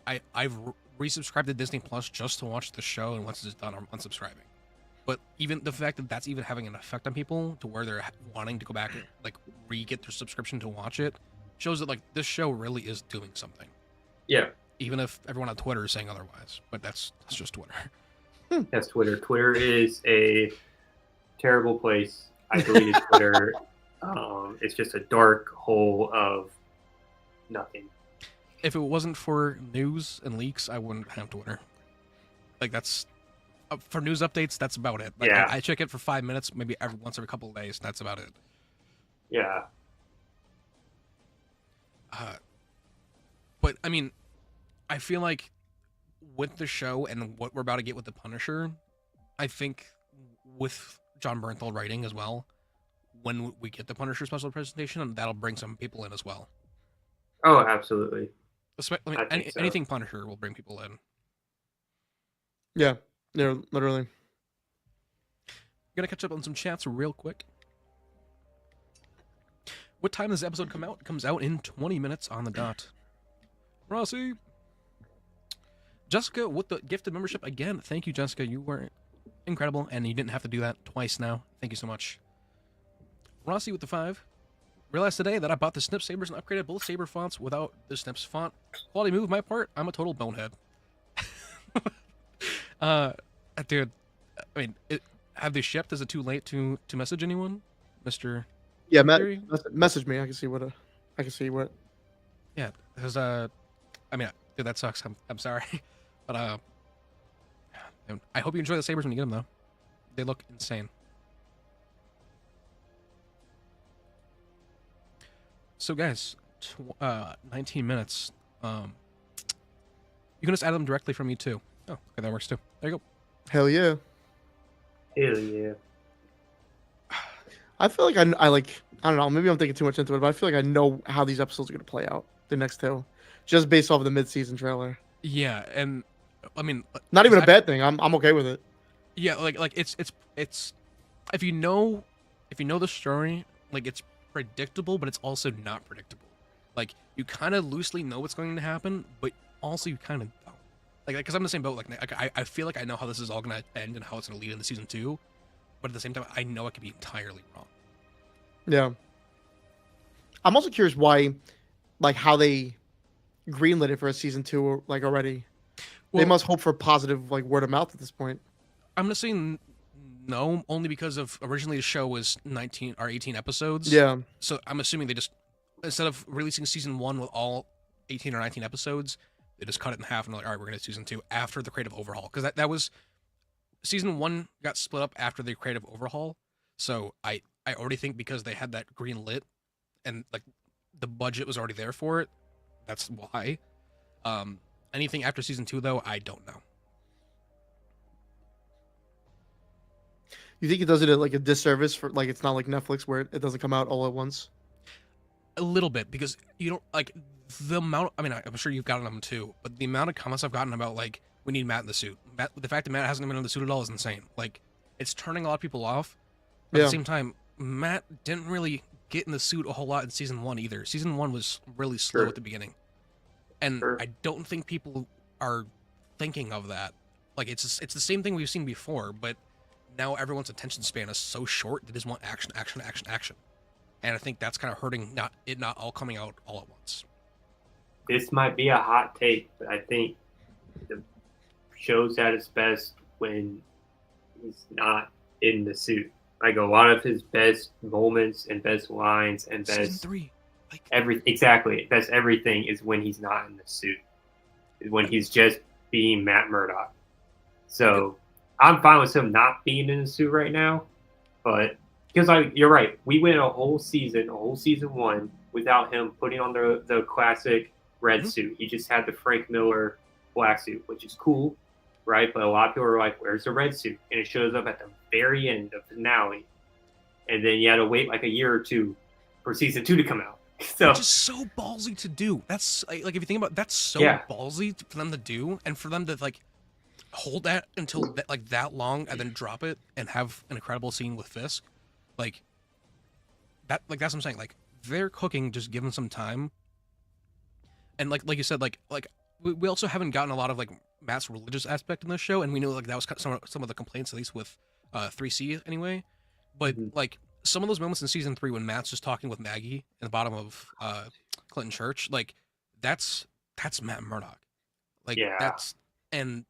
I've resubscribed to Disney Plus just to watch the show, and once it's done, I'm unsubscribing. But even the fact that that's even having an effect on people to where they're wanting to go back and, like, re-get their subscription to watch it shows that, like, this show really is doing something. Yeah. Even if everyone on Twitter is saying otherwise. But that's just Twitter. That's Twitter. Twitter is a terrible place. I deleted Twitter. It's just a dark hole of nothing. If it wasn't for news and leaks, I wouldn't have Twitter. Like, that's for news updates. That's about it. Like, yeah. I check it for 5 minutes, maybe once every couple of days. That's about it. Yeah. But I mean, I feel like with the show and what we're about to get with the Punisher, I think with John Bernthal writing as well, when we get the Punisher special presentation, that'll bring some people in as well. Oh, absolutely. Anything Punisher will bring people in. Yeah, literally. Gonna catch up on some chats real quick. What time does this episode come out? It comes out in 20 minutes on the dot. Rossi. Jessica with the gifted membership again. Thank you, Jessica. You were incredible, and you didn't have to do that twice now. Thank you so much. Rossi with the 5. Realized today that I bought the Snip Sabers and upgraded both Saber fonts without the Snips font. Quality move, my part. I'm a total bonehead. Dude, I mean, have they shipped? Is it too late to message anyone, Mr.? Yeah, message me. I can see what. Yeah, because I mean, dude, that sucks. I'm sorry, but I hope you enjoy the Sabers when you get them though. They look insane. So guys, 19 minutes. You can just add them directly from you too. Oh, okay, that works too. There you go. Hell yeah. Hell yeah. I feel like I don't know, maybe I'm thinking too much into it, but I feel like I know how these episodes are going to play out, the next two, just based off of the mid-season trailer. Yeah, and I mean, not even a bad thing. I'm okay with it. Yeah, like it's if you know the story, like, it's predictable, but it's also not predictable. Like, you kind of loosely know what's going to happen, but also you kind of don't. Like, because I'm in the same boat. Like I feel like I know how this is all going to end and how it's going to lead into season 2. but at the same time, I know I could be entirely wrong. Yeah. I'm also curious why, like, how they greenlit it for a season 2, like, already. They must hope for positive, like, word of mouth at this point. I'm gonna say no, only because of originally the show was 19 or 18 episodes. Yeah. So I'm assuming they just, instead of releasing season 1 with all 18 or 19 episodes, they just cut it in half and they're like, all right, we're gonna do season 2 after the creative overhaul, because that was season 1 got split up after the creative overhaul. So I already think because they had that green lit and like the budget was already there for it, that's why. Anything after season 2 though, I don't know. You think it does it like a disservice for, like, it's not like Netflix where it doesn't come out all at once? A little bit, because you don't like the amount. I mean, I'm sure you've gotten them too, but the amount of comments I've gotten about like we need Matt in the suit. The fact that Matt hasn't been in the suit at all is insane. Like, it's turning a lot of people off. But at the same time, Matt didn't really get in the suit a whole lot in season 1 either. Season 1 was really slow at the beginning, and I don't think people are thinking of that. Like, it's the same thing we've seen before, but now everyone's attention span is so short they just want action, action, action, action. And I think that's kind of hurting not all coming out all at once. This might be a hot take, but I think the show's at its best when he's not in the suit. Like, a lot of his best moments and best lines and best season 3, like best everything is when he's not in the suit. When he's just being Matt Murdock. So I'm fine with him not being in the suit right now, but because you're right, we went a whole season 1 without him putting on the classic red suit. He just had the Frank Miller black suit, which is cool, right? But a lot of people are like, "Where's the red suit?" And it shows up at the very end of the finale, and then you had to wait like a year or two for season 2 to come out. So, which is so ballsy to do. That's like if you think about it, that's so ballsy for them to do, and for them to like hold that until that long and then drop it and have an incredible scene with Fisk, like that. Like, that's what I'm saying. Like, they're cooking, just give them some time. And like you said, like we also haven't gotten a lot of like Matt's religious aspect in this show, and we know like that was some of the complaints, at least with 3C anyway. But like some of those moments in season 3 when Matt's just talking with Maggie in the bottom of Clinton Church, like that's Matt Murdock. Like, that's, and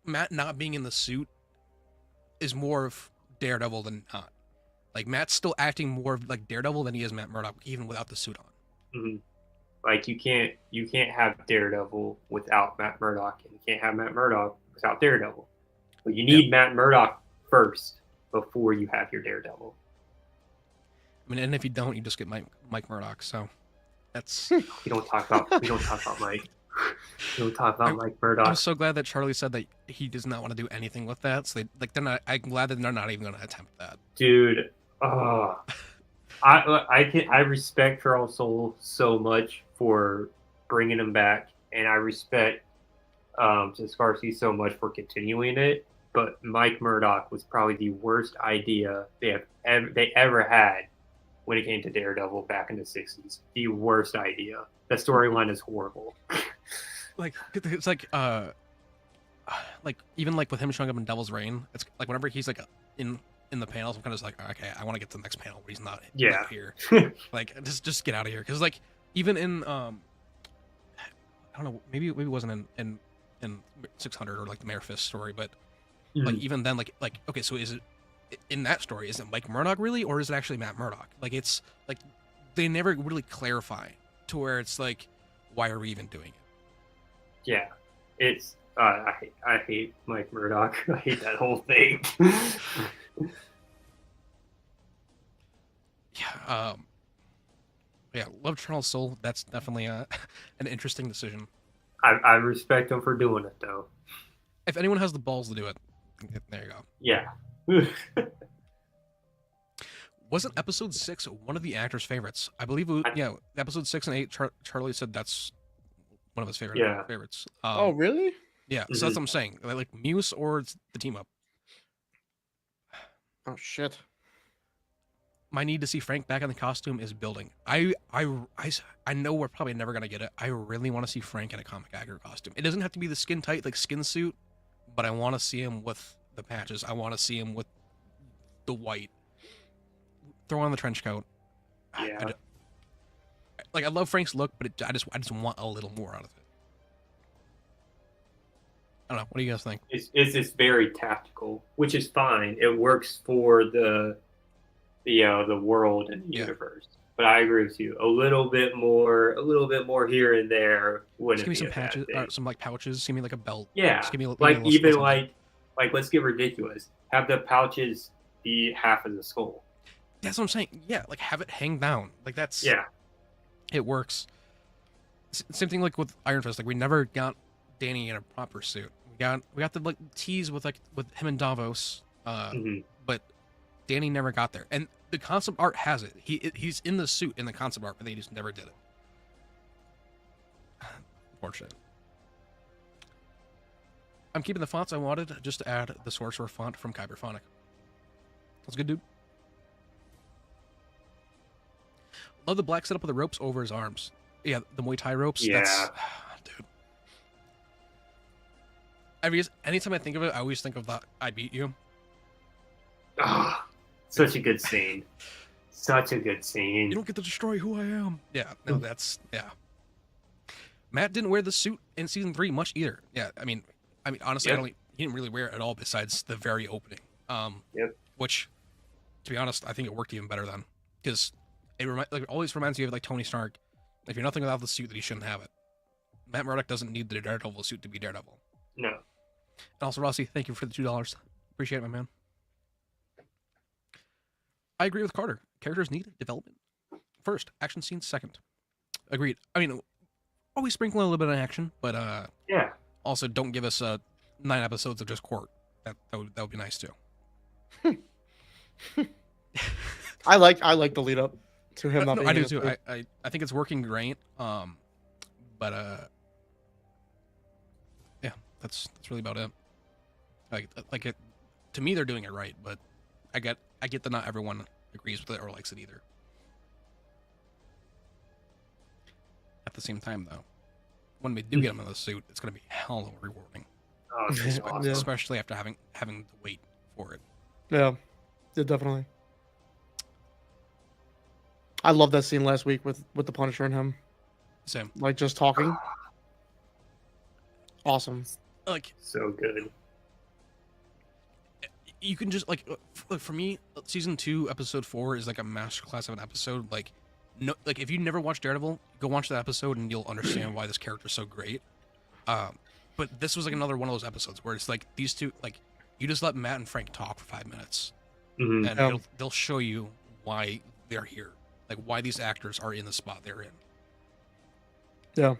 Matt not being in the suit is more of Daredevil than not. Like, Matt's still acting more of like Daredevil than he is Matt Murdock, even without the suit on. Mm-hmm. Like, you can't have Daredevil without Matt Murdock, and you can't have Matt Murdock without Daredevil. But you need Matt Murdock first before you have your Daredevil. I mean, and if you don't, you just get Mike Murdock. So that's we don't talk about Mike. We don't talk about Mike Murdock. I'm so glad that Charlie said that he does not want to do anything with that. So they're not. I'm glad that they're not even going to attempt that. Dude, I respect Charles Soule so much for bringing him back, and I respect Scarsy so much for continuing it. But Mike Murdock was probably the worst idea they ever had when it came to Daredevil back in the 60s. The worst idea. The storyline is horrible. Like, it's like even like with him showing up in Devil's Reign, it's like whenever he's like in the panels, I'm kind of just like, okay, I want to get to the next panel where he's not here. Like, just get out of here. Because like even in I don't know, maybe it wasn't in 600 or like the Mayor Fist story, but like even then, like okay, so is it in that story? Is it Mike Murdock really, or is it actually Matt Murdock? Like, it's like they never really clarify to where it's like, why are we even doing it? Yeah, it's I hate Mike Murdock. I hate that whole thing. Love Charles Soule. That's definitely an interesting decision. I respect him for doing it, though. If anyone has the balls to do it, there you go. Yeah. Wasn't episode 6 one of the actors' favorites? I believe episode 6 and 8, Charlie said that's one of his favorites. Oh, really? Yeah, so that's what I'm saying. Like Muse or the team up. Oh, shit. My need to see Frank back in the costume is building. I know we're probably never going to get it. I really want to see Frank in a comic actor costume. It doesn't have to be the skin tight, like skin suit, but I want to see him with the patches. I want to see him with the white, throw on the trench coat. Yeah. I love Frank's look, but I just want a little more out of it. I don't know. What do you guys think? It's very tactical, which is fine. It works for the world and the universe. But I agree with you. A little bit more here and there wouldn't just give me be some patches, some like pouches. Give me like a belt. Yeah, just give me like even like let's get ridiculous. Have the pouches be half of the skull. That's what I'm saying. Yeah, like have it hang down. Like that's it works. Same thing like with Iron Fist. Like we never got Danny in a proper suit. We got the like tease with him and Davos. But Danny never got there. And the concept art has it. He's in the suit in the concept art, but they just never did it. Unfortunate. I'm keeping the fonts I wanted, just to add the Sorcerer font from Kyberphonic. That's good, dude. Love the black setup with the ropes over his arms. Yeah, the Muay Thai ropes. Yeah. That's, dude. Anytime I think of it, I always think of that I beat you. Ah, such a good scene. Such a good scene. You don't get to destroy who I am. Yeah, no, that's Matt didn't wear the suit in season 3 much either. Yeah, I mean, honestly, he didn't really wear it at all besides the very opening. Which, to be honest, I think it worked even better then, because it always reminds you of like Tony Stark. If you're nothing without the suit, then you shouldn't have it. Matt Murdock doesn't need the Daredevil suit to be Daredevil. No. And also, Rossi, thank you for the $2. Appreciate it, my man. I agree with Carter. Characters need development first, action scenes second. Agreed. I mean, always sprinkle a little bit of action, but also don't give us 9 episodes of just court. That would be nice too. I like the lead up to him. Not being I do too. I think it's working great. But yeah, that's really about it. Like it, to me, they're doing it right, but I get that not everyone agrees with it or likes it either. At the same time, though, when we do get him in the suit, it's going to be hella rewarding. Oh, it's awesome. Especially after having to wait for it. Yeah, definitely. I love that scene last week with the Punisher and him. Same. Like just talking. Awesome. Like so good. You can just like for me, season 2, episode 4 is like a masterclass of an episode. Like, no, like if you never watched Daredevil, go watch that episode and you'll understand why this character is so great. But this was like another one of those episodes where it's like these two, like you just let Matt and Frank talk for 5 minutes, and they'll show you why they're here, like why these actors are in the spot they're in. Yeah.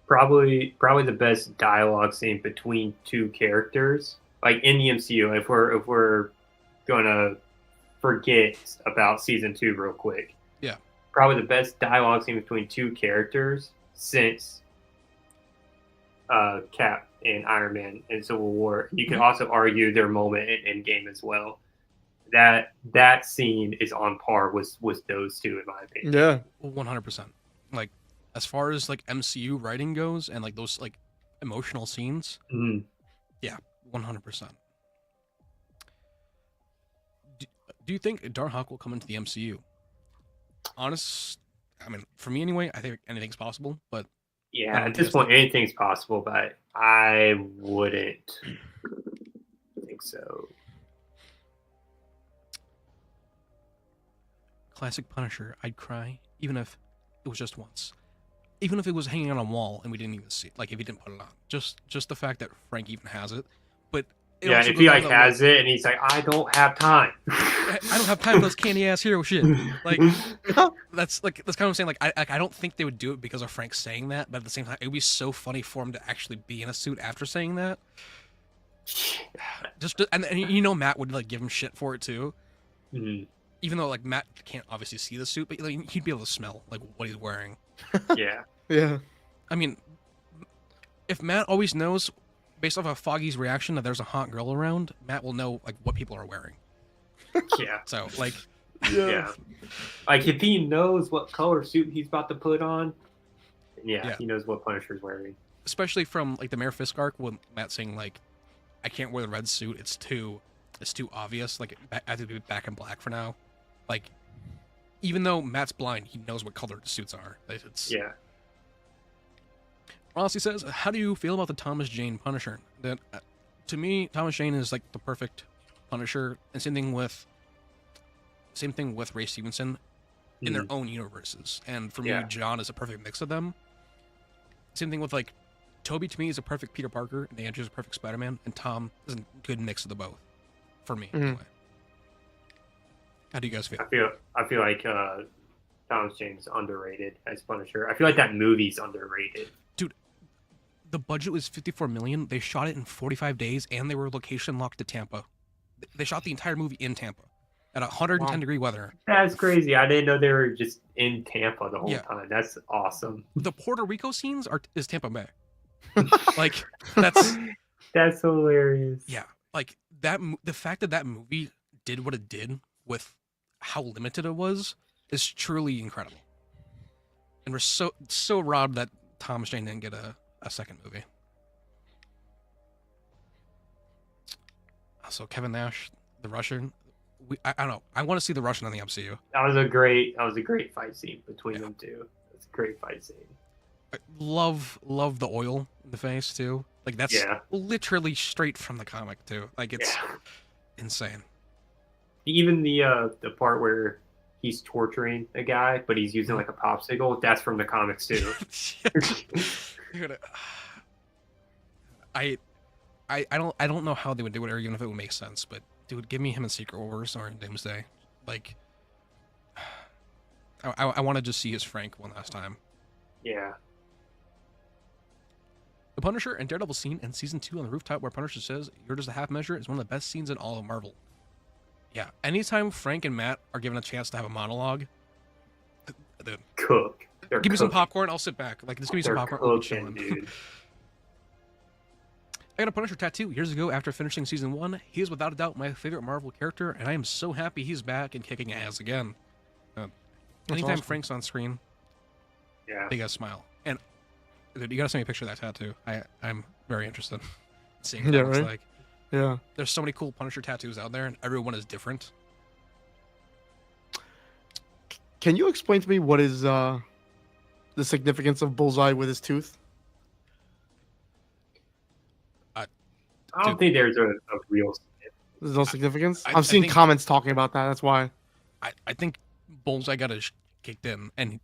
Probably the best dialogue scene between two characters. Like in the MCU, if we're gonna forget about season 2 real quick, probably the best dialogue scene between two characters since Cap and Iron Man in Civil War. You can also argue their moment in Endgame as well. That scene is on par with those two, in my opinion. Yeah, 100%. Like as far as like MCU writing goes, and like those like emotional scenes, yeah. 100%. Do you think Darkhawk will come into the MCU? I mean, for me anyway, I think anything's possible, but yeah, at this point, anything's possible, but I wouldn't think so. Classic Punisher. I'd cry, even if it was just once. Even if it was hanging on a wall and we didn't even see it. Like, if he didn't put it on. Just the fact that Frank even has it. But if he like has it and he's like, I don't have time. I don't have time for this candy ass hero shit. Like that's kind of what I'm saying. Like I don't think they would do it because of Frank saying that, but at the same time, it would be so funny for him to actually be in a suit after saying that. And you know Matt would like give him shit for it too. Even though like Matt can't obviously see the suit, but like, he'd be able to smell like what he's wearing. Yeah. I mean, if Matt always knows, based off of Foggy's reaction, that there's a hot girl around, Matt will know like what people are wearing. Yeah. So like, yeah. Like if he knows what color suit he's about to put on, he knows what Punisher's wearing. Especially from like the Mayor Fisk arc, when Matt's saying like, I can't wear the red suit, it's too it's too obvious. Like I have to be back in black for now. Like even though Matt's blind, he knows what color the suits are. It's Yeah. Rossi says, how do you feel about the Thomas Jane Punisher? That to me, Thomas Jane is like the perfect Punisher, and same thing with Ray Stevenson in their own universes. And for me, John is a perfect mix of them. Same thing with like Toby to me is a perfect Peter Parker, and Andrew's a perfect Spider-Man, and Tom is a good mix of the both. For me, anyway. How do you guys feel? I feel like Thomas Jane is underrated as Punisher. I feel like that movie's underrated. Dude, the budget was $54 million. They shot it in 45 days, and they were location locked to Tampa. They shot the entire movie in Tampa at 110-degree weather. That's crazy. I didn't know they were just in Tampa the whole time. That's awesome. The Puerto Rico scenes is Tampa Bay. Like that's hilarious. Yeah, like that. The fact that movie did what it did with how limited it was is truly incredible. And we're so robbed that Thomas Jane didn't get a second movie. So Kevin Nash, the Russian. I don't know. I want to see the Russian on the MCU. That was a great fight scene between them two. It's a great fight scene. I love the oil in the face too. Like that's literally straight from the comic too. Like it's insane. Even the part where he's torturing a guy, but he's using like a popsicle. That's from the comics too. Dude, I don't know how they would do it, or even if it would make sense. But dude, give me him in Secret Wars or in Doomsday. Like, I want to just see his Frank one last time. Yeah. The Punisher and Daredevil scene in season 2 on the rooftop where Punisher says, "You're just a half measure," is one of the best scenes in all of Marvel. Yeah, anytime Frank and Matt are given a chance to have a monologue, cook. Give me some popcorn, I'll sit back. Like, just give me some popcorn. I'll be chilling. Dude. I got a Punisher tattoo years ago after finishing season 1. He is without a doubt my favorite Marvel character, and I am so happy he's back and kicking ass again. Anytime awesome. Frank's on screen, big ass smile. And dude, you gotta send me a picture of that tattoo. I'm very interested in seeing what it looks like. Yeah. There's so many cool Punisher tattoos out there, and everyone is different. Can you explain to me what is the significance of Bullseye with his tooth? I don't think there's a real. There's no significance. I'm seeing comments talking about that. That's why. I think Bullseye got his kicked in, and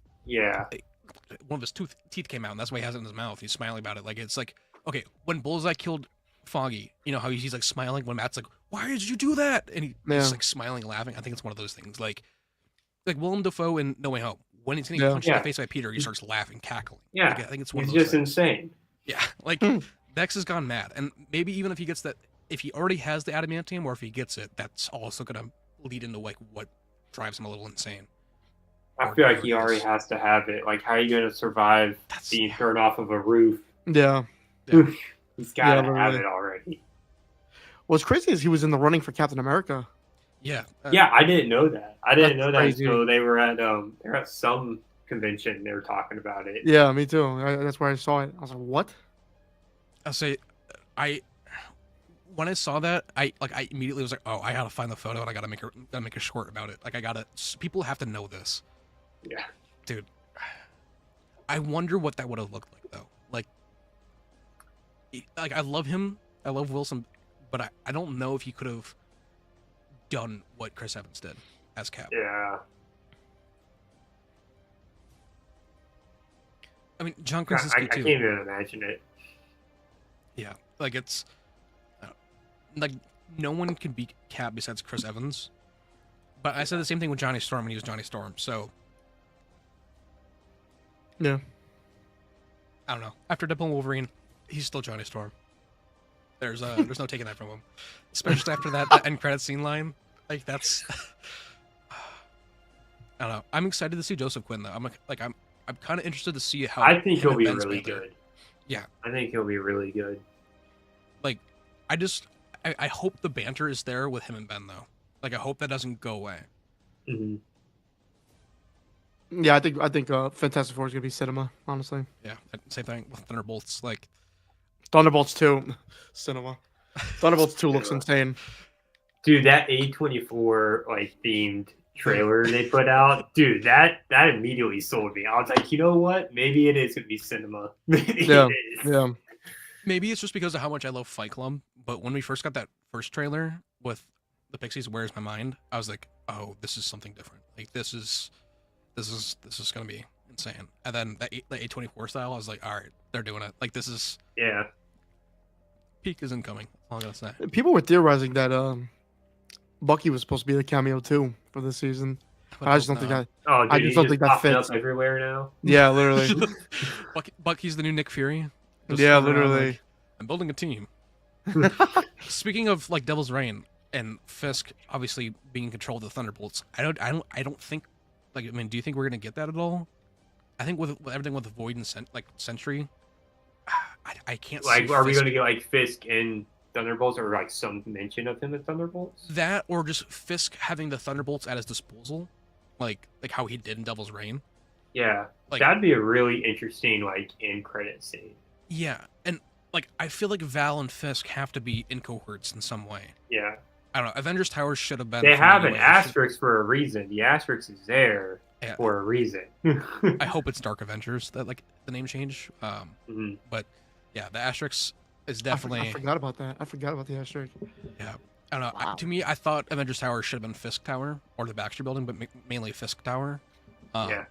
one of his teeth came out, and that's why he has it in his mouth. He's smiling about it. Like it's like, okay, when Bullseye killed Foggy, you know how he's like smiling when Matt's like, "Why did you do that?" And he's like smiling, laughing. I think it's one of those things. Like Willem Dafoe in No Way Home, when he's getting punched in the face by Peter, he starts laughing, cackling. Yeah, like, I think it's one he's of those just things. insane. Yeah, like Dex has gone mad, and maybe even if he gets that, if he already has the adamantium, or if he gets it, that's also gonna lead into like what drives him a little insane. I feel like he already has to have it. Like, how are you gonna survive being thrown off of a roof? Yeah. He's gotta have it already. What's crazy is he was in the running for Captain America. Yeah. I didn't know that. I didn't know that until they were at some convention. They were talking about it. Yeah, me too. That's where I saw it. I was like, what? I'll say, when I saw that, I immediately was like, oh, I gotta find the photo and I gotta make a short about it. Like people have to know this. Yeah, dude. I wonder what that would have looked like though. Like I love him. I love Wilson, but I don't know if he could have done what Chris Evans did as Cap. Yeah. I mean, John Krasinski too. I can't even imagine it. Yeah, like it's like no one can beat Cap besides Chris Evans. But I said the same thing with Johnny Storm when he was Johnny Storm. So yeah, I don't know. After Deadpool and Wolverine, he's still Johnny Storm. There's no taking that from him, especially after that end credit scene line. Like that's, I don't know. I'm excited to see Joseph Quinn though. I'm kind of interested to see how. I think he'll be really good. Yeah, I think he'll be really good. Like, I hope the banter is there with him and Ben though. Like, I hope that doesn't go away. Mm-hmm. Yeah, I think Fantastic Four is gonna be cinema. Honestly. Yeah, same thing with Thunderbolts. Like, Thunderbolts 2, cinema. Thunderbolts 2 looks insane. Dude, that A24 like themed trailer they put out, dude, that immediately sold me. I was like, you know what? Maybe it is gonna be cinema. Maybe Yeah, it is. yeah. Maybe it's just because of how much I love Fight Club, but when we first got that first trailer with the Pixies, Where's My Mind, I was like, oh, this is something different. Like this is gonna be insane. And then the A24 style, I was like, all right, they're doing it. Like this is Yeah. peak is incoming. That's all I gotta say. People were theorizing that Bucky was supposed to be the cameo too for this season. I just don't think Oh, dude, I just don't think that popping fits. up everywhere now. Yeah, literally. Bucky's the new Nick Fury. Just Yeah, running around literally. like, I'm building a team. Speaking of like Devil's Reign and Fisk obviously being in control of the Thunderbolts, I don't think like I mean, do you think we're gonna get that at all? I think with everything with the Void and Sentry, I can't Like, see are we Fisk. gonna get like Fisk in Thunderbolts or like some mention of him in Thunderbolts? That or just Fisk having the Thunderbolts at his disposal, like how he did in Devil's Reign. Yeah, Like that'd be a really interesting like end credit scene. yeah, and like I feel like Val and Fisk have to be in cohorts in some way. Yeah, I don't know. Avengers Tower should have been. they have an anyway. asterisk for a reason. The asterisk is there Yeah. for a reason. I hope it's Dark Avengers that like the name change. Mhm. But yeah, the asterisk is definitely. I forgot about that. I forgot about the asterisk. Yeah, I don't know. Wow. To me, I thought Avengers Tower should have been Fisk Tower or the Baxter Building, but mainly Fisk Tower. Yeah.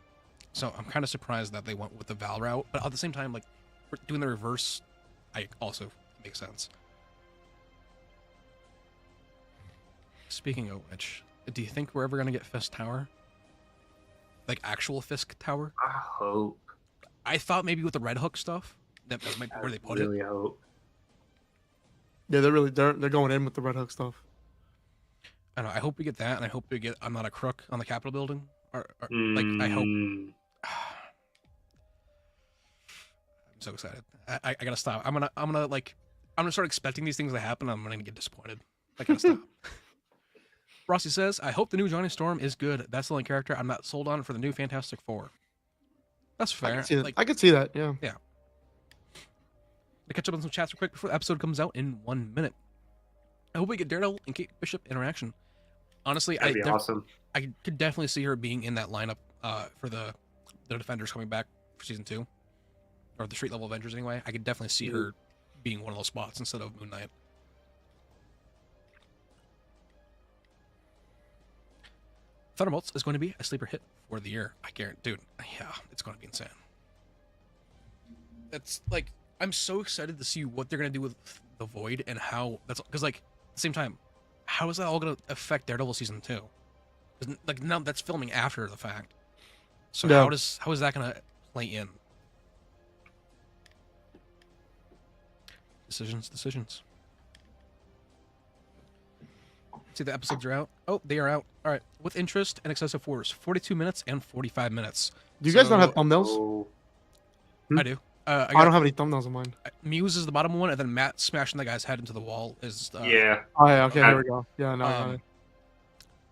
So I'm kind of surprised that they went with the Val route, but at the same time, like doing the reverse, I also makes sense. Speaking of which, do you think we're ever gonna get Fisk Tower? Like actual Fisk Tower? I hope. I thought maybe with the Red Hook stuff, that might be where they put I it. really hope. Yeah, they're going in with the Red Hook stuff. I don't know. I hope we get that, and I hope we get I'm Not a Crook on the Capitol building. Like I hope. Mm. I'm so excited. I gotta stop. I'm gonna start expecting these things to happen. I'm gonna get disappointed. I gotta stop. Rossi says, I hope the new Johnny Storm is good. That's the only character I'm not sold on for the new Fantastic Four. That's fair. I could see that. Yeah. Yeah. To catch up on some chats real quick before the episode comes out in 1 minute. I hope we get Daredevil and Kate Bishop interaction. Honestly, That'd be awesome. I could definitely see her being in that lineup for the Defenders coming back for season 2. Or the street level Avengers anyway. I could definitely see her being one of those spots instead of Moon Knight. Thunderbolts is going to be a sleeper hit for the year. I guarantee, dude. Yeah, it's going to be insane. It's like I'm so excited to see what they're going to do with the Void and how that's because like at the same time, how is that all going to affect Daredevil season 2? Like now that's filming after the fact. So Yeah. how is that going to play in? Decisions. See, the episodes are out. Oh, they are out. All right. With interest and excessive force, 42 minutes and 45 minutes. Do you guys not have So- thumbnails? Oh, I do. I don't have any thumbnails on mine. Muse is the bottom one, and then Matt smashing the guy's head into the wall is. yeah. Oh yeah. Okay. There we go. Yeah. No. I got it.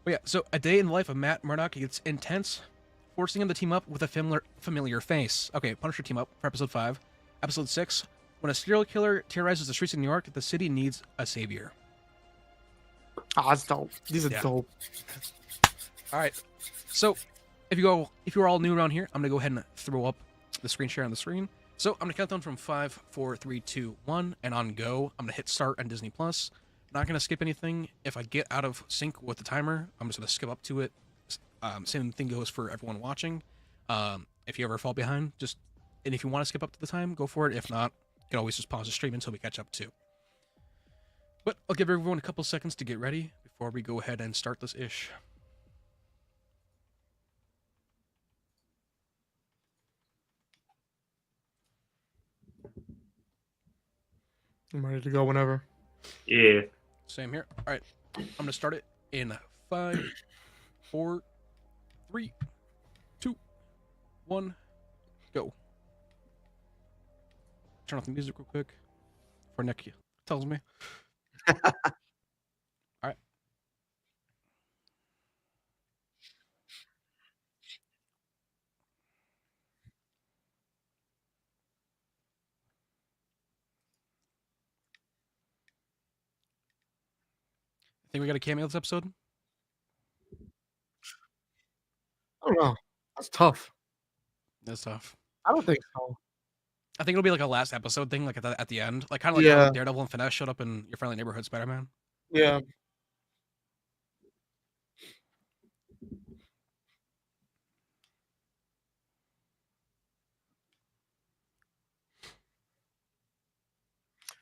But yeah, so a day in the life of Matt Murdock gets intense, forcing him to team up with a familiar face. Okay, Punisher team up for episode 5. Episode 6. When a serial killer terrorizes the streets of New York, the city needs a savior. Ah, that's dope. These are Yeah. dope. All right. So, if you're all new around here, I'm gonna go ahead and throw up the screen share on the screen. So I'm gonna count down from 5, 4, 3, 2, 1, and on go. I'm gonna hit start on Disney Plus. Not gonna skip anything. If I get out of sync with the timer, I'm just gonna skip up to it. Same thing goes for everyone watching. If you ever fall behind, and if you want to skip up to the time, go for it. If not, you can always just pause the stream until we catch up too. But I'll give everyone a couple seconds to get ready before we go ahead and start this ish. I'm ready to go whenever. Yeah. Same here. All right, I'm gonna start it in 5, 4, 3, 2, 1, go. Turn off the music real quick before Nick tells me. All right. I Think we got a cameo this episode? I don't know. That's tough. That's tough. I don't think so. I think it'll be like a last episode thing, like at the end, like kind of like how Yeah. Daredevil and Finesse showed up in Your Friendly Neighborhood Spider-Man. Yeah.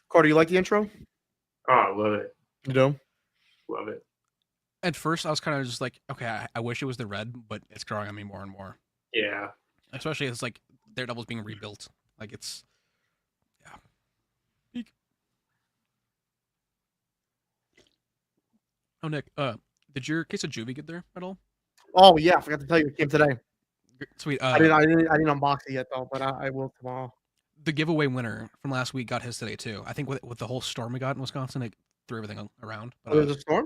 Carter, you like the intro? Oh, I love it. You do? Love it. At first, I was kind of just like, okay, I wish it was the red, but it's growing on me more and more. Yeah. Especially as like Daredevil's being rebuilt. Like it's, yeah. Peak. Oh, Nick, did your case of Juvie get there at all? Oh yeah, I forgot to tell you, it came today. Sweet. I didn't unbox it yet though, but I will tomorrow. The giveaway winner from last week got his today too. I think with the whole storm we got in Wisconsin, it threw everything around. But, There's a storm?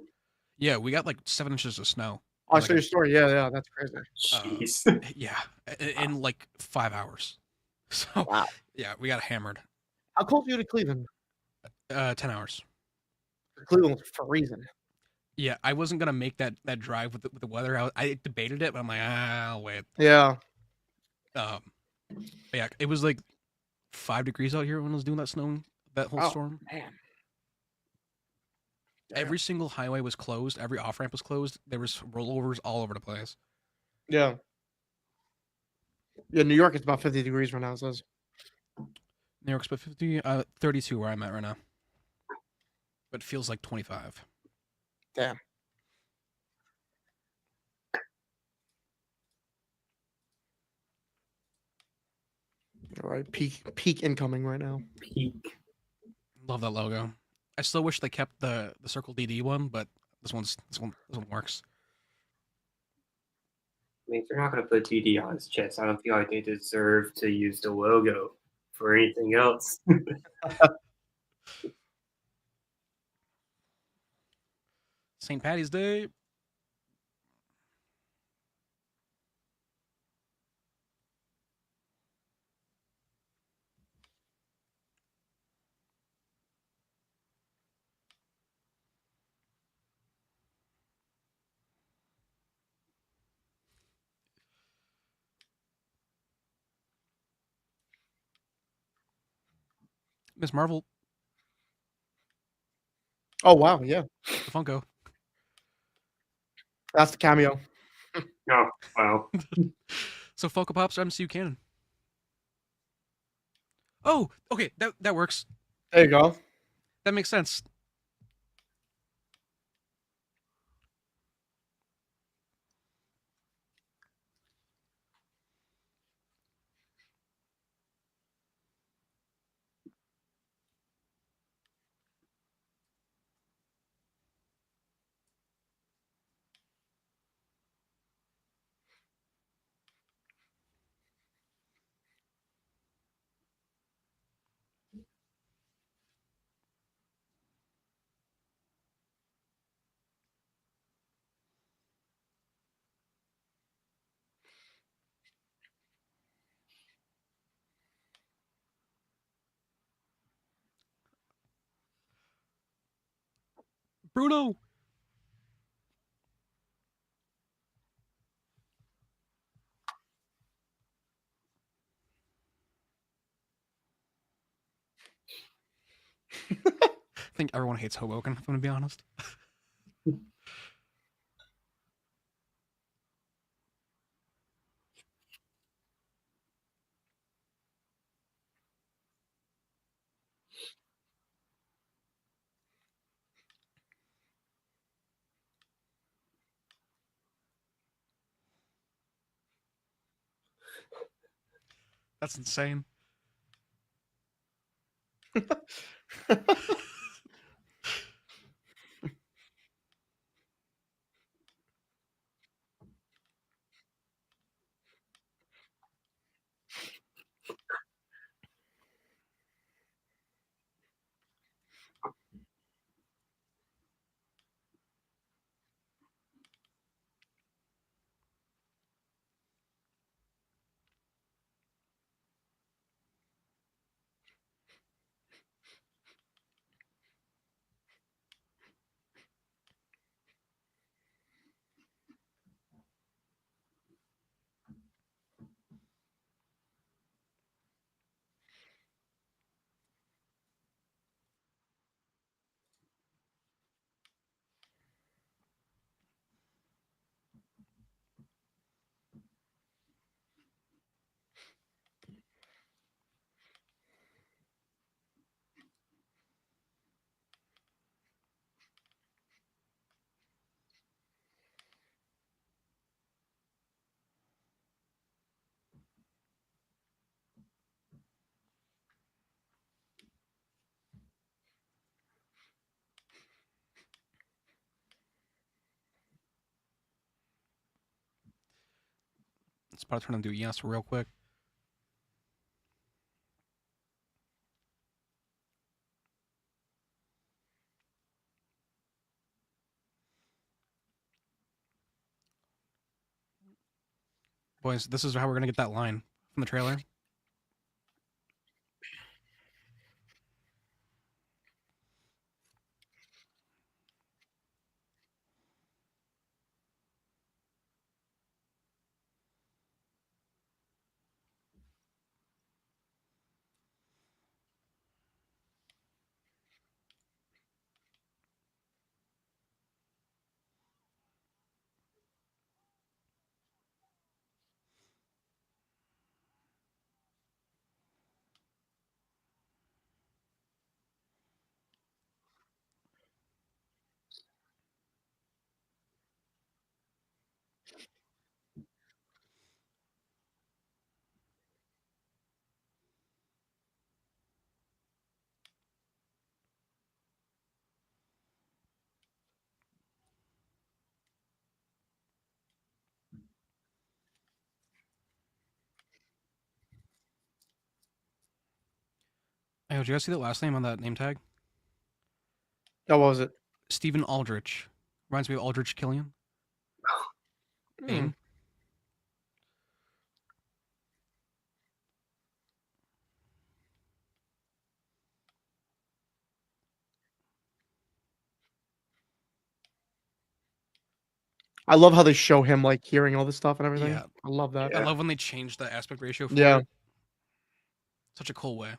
Yeah, we got like 7 inches of snow. Oh, I like saw your story. Yeah, that's crazy. Jeez. Yeah, in like 5 hours. So Wow. yeah, we got hammered. How close are you to Cleveland? 10 hours. Cleveland's freezing. Yeah, I wasn't gonna make that drive with the weather. I debated it, but I'm like, I'll wait. Yeah. But yeah, it was like 5 degrees out here when I was doing that snow, that whole storm. Man. Every single highway was closed. Every off ramp was closed. There was rollovers all over the place. Yeah. Yeah, New York is about 50 degrees right now, it says. New York's about 50, 32 where I'm at right now. But it feels like 25. Damn. All right, peak incoming right now. Peak. Love that logo. I still wish they kept the Circle DD one, but this one works. I mean, if they're not going to put DD on his chest, I don't feel like they deserve to use the logo for anything else. St. Patty's Day. Miss Marvel. Oh wow, yeah. The Funko. That's the cameo. Oh, wow. So Funko Pops are MCU canon. Oh, okay, that works. There you go. That makes sense. Bruno. I think everyone hates Hoboken, if I'm gonna be honest. That's insane. It's about to turn into yes real quick. Boys, this is how we're gonna get that line from the trailer. Hey, did you guys see that last name on that name tag? Oh, what was it? Stephen Aldrich. Reminds me of Aldrich Killian. Bane. I love how they show him like hearing all this stuff and everything. Yeah. I love that. I love when they change the aspect ratio for Yeah. it. Such a cool way.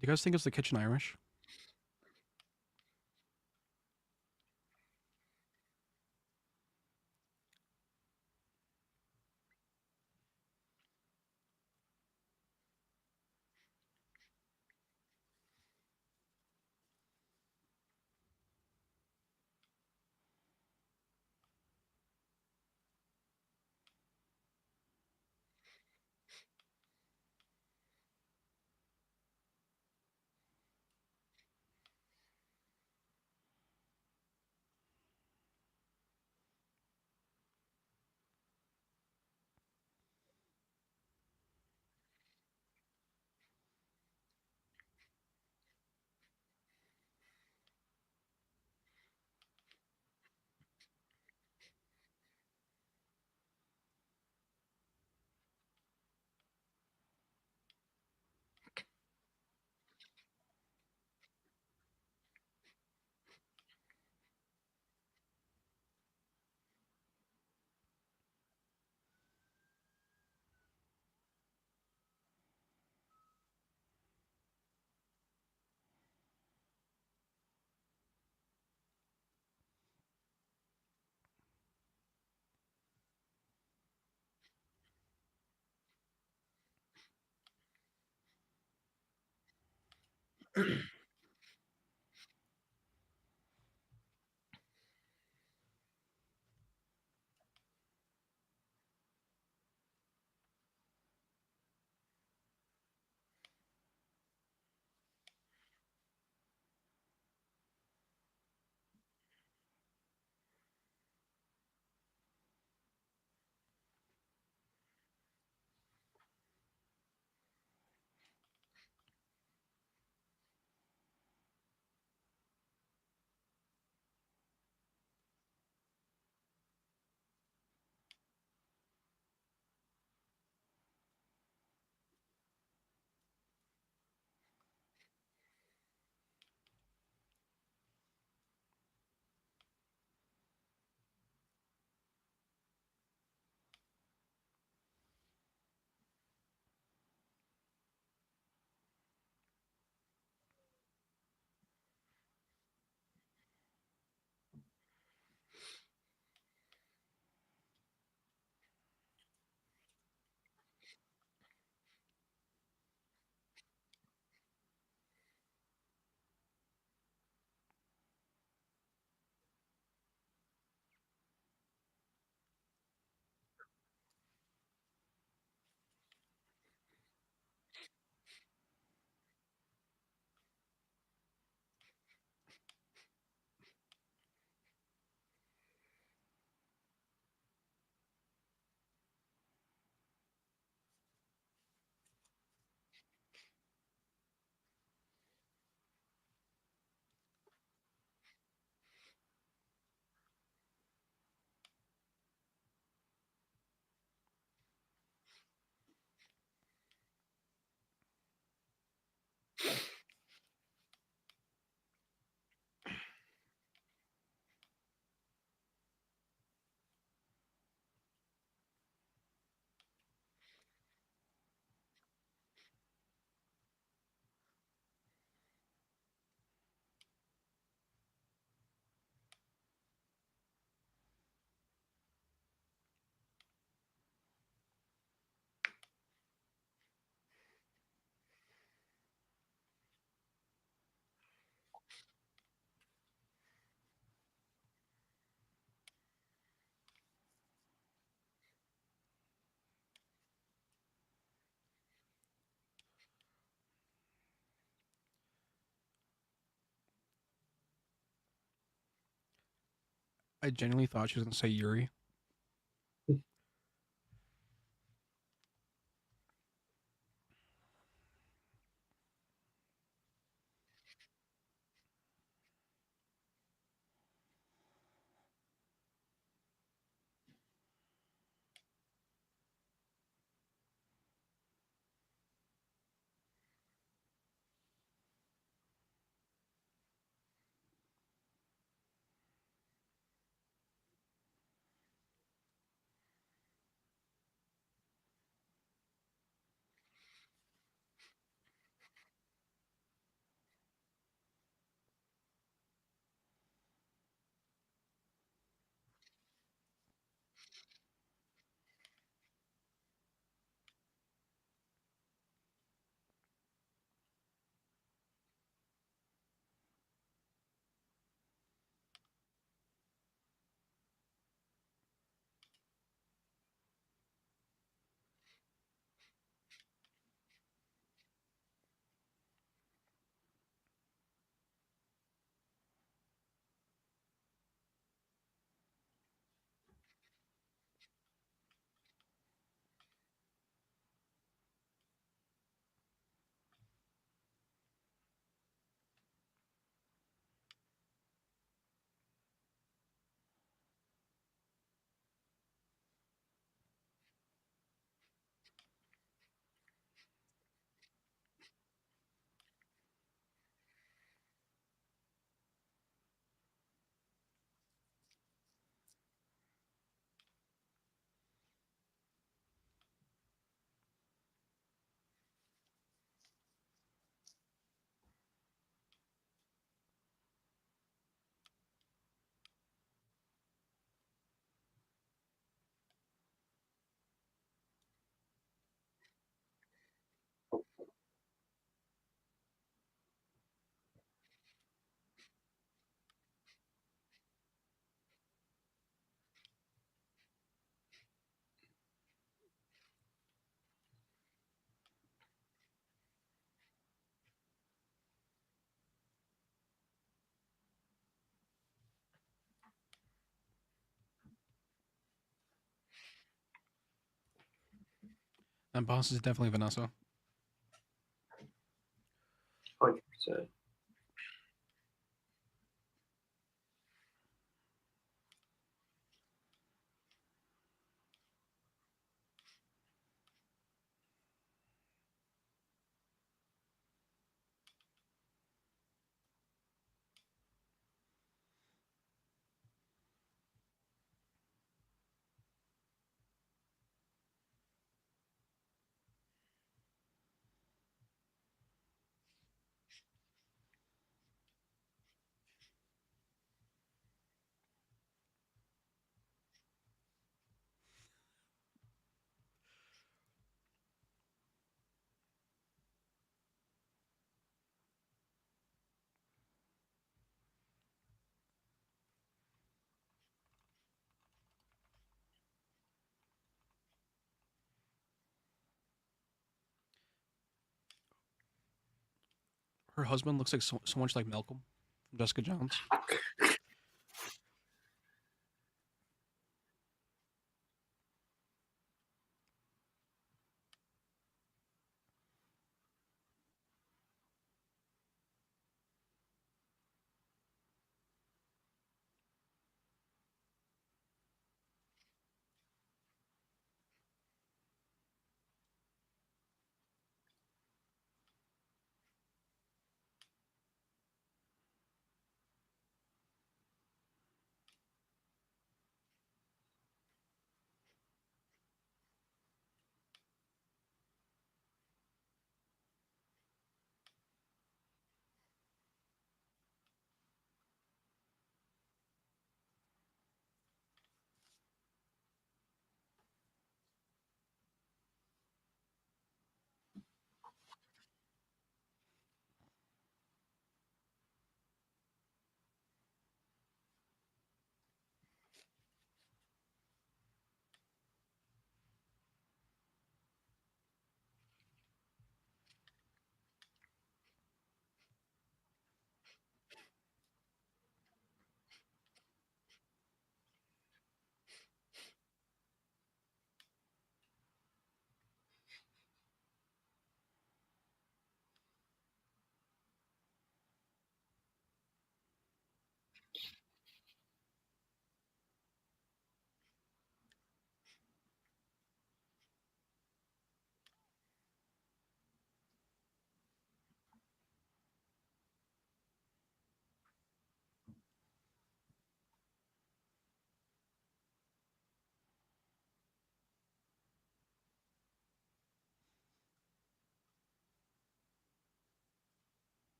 Do you guys think it's the Kitchen Irish? I genuinely thought she was gonna say Yuri. And boss is definitely Vanessa. 100%. Her husband looks like so much like Malcolm from Jessica Jones.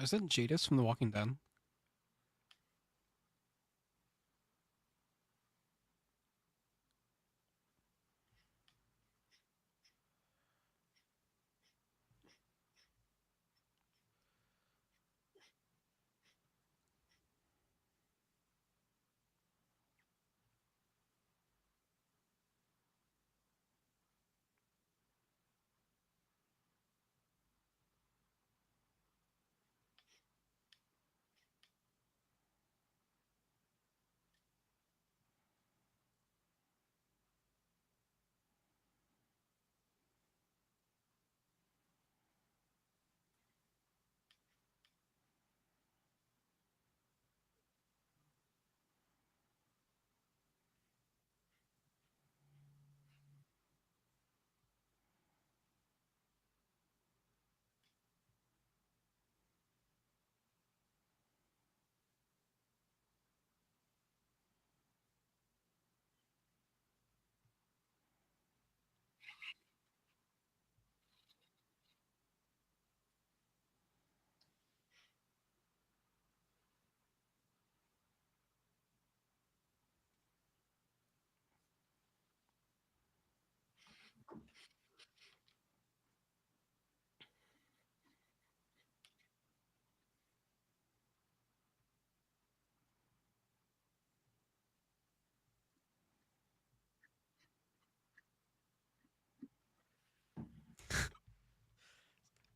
Is that Jadis from The Walking Dead?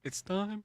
It's time.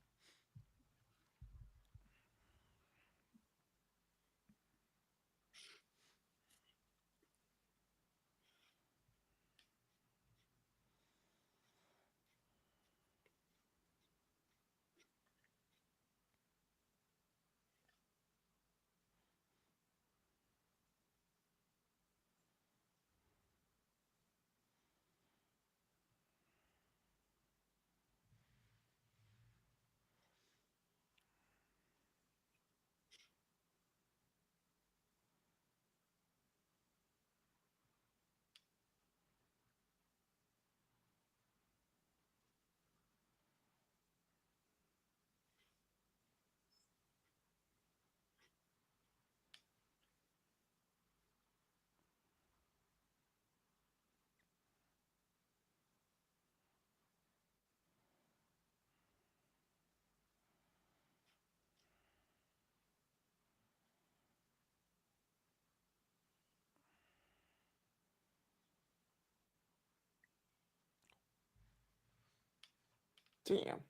Damn.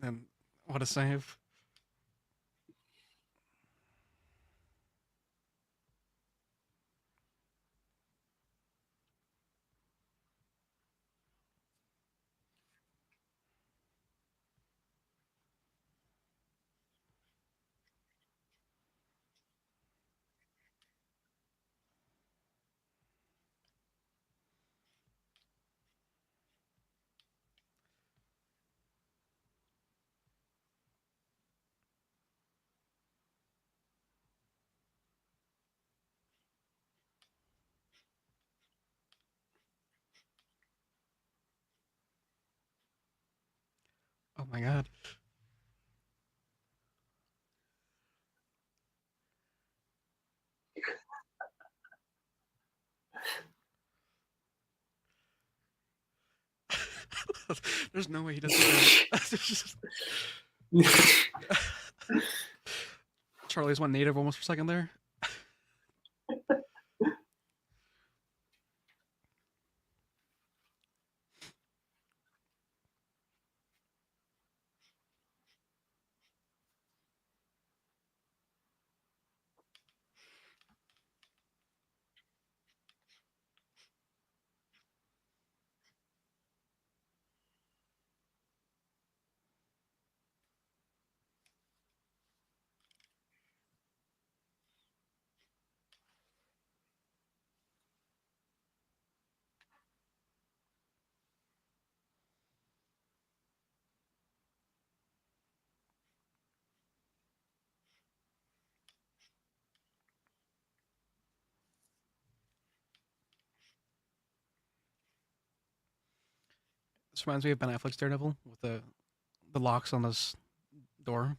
And what a save. Oh my god. There's no way he doesn't know. Charlie's went native almost for a second there. This reminds me of Ben Affleck's Daredevil with the locks on his door.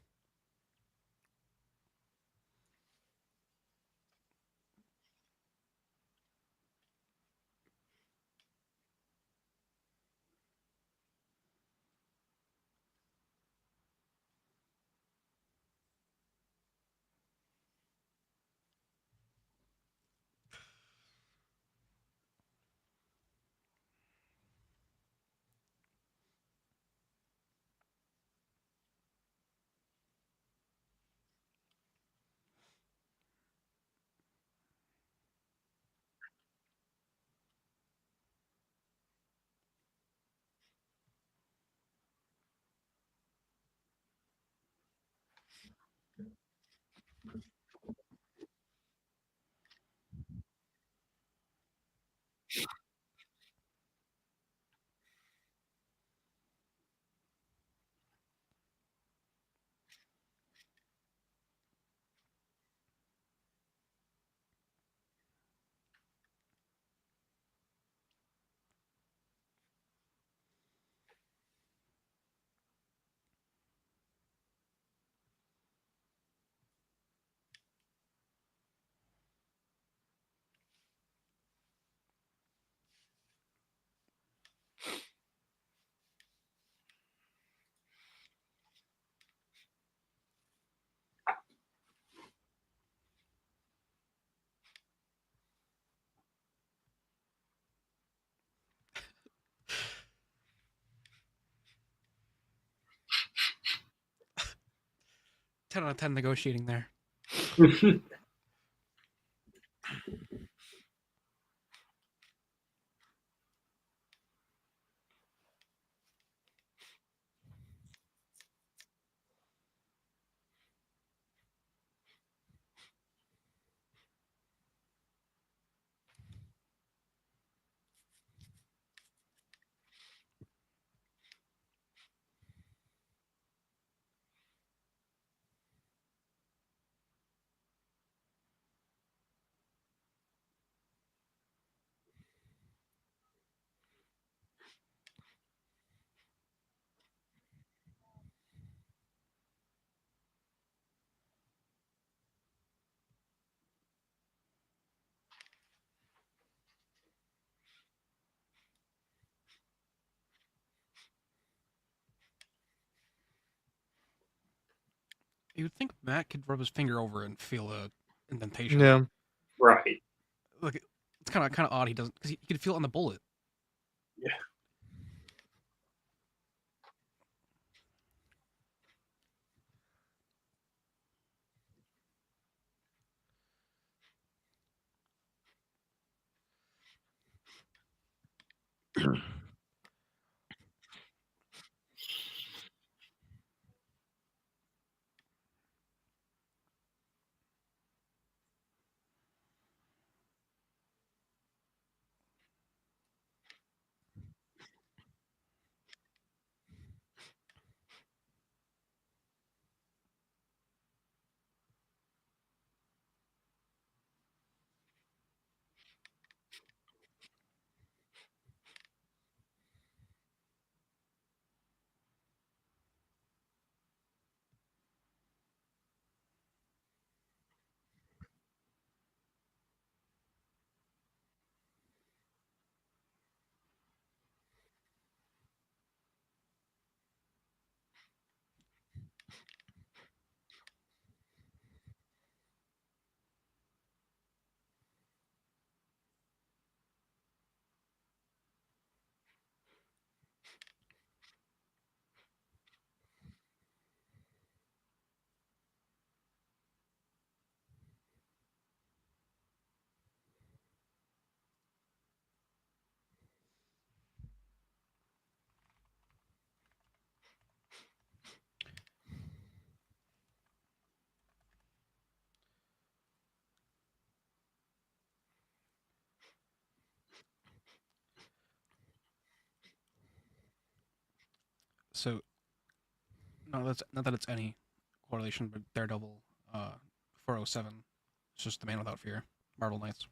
Ten out of 10 negotiating there. 'You would think Matt could rub his finger over and feel a indentation. Yeah. Right. Like it's kind of odd he doesn't, because he could feel it on the bullet. Yeah. So not that it's any correlation, but Daredevil 407. It's just the Man Without Fear. Marvel Knights.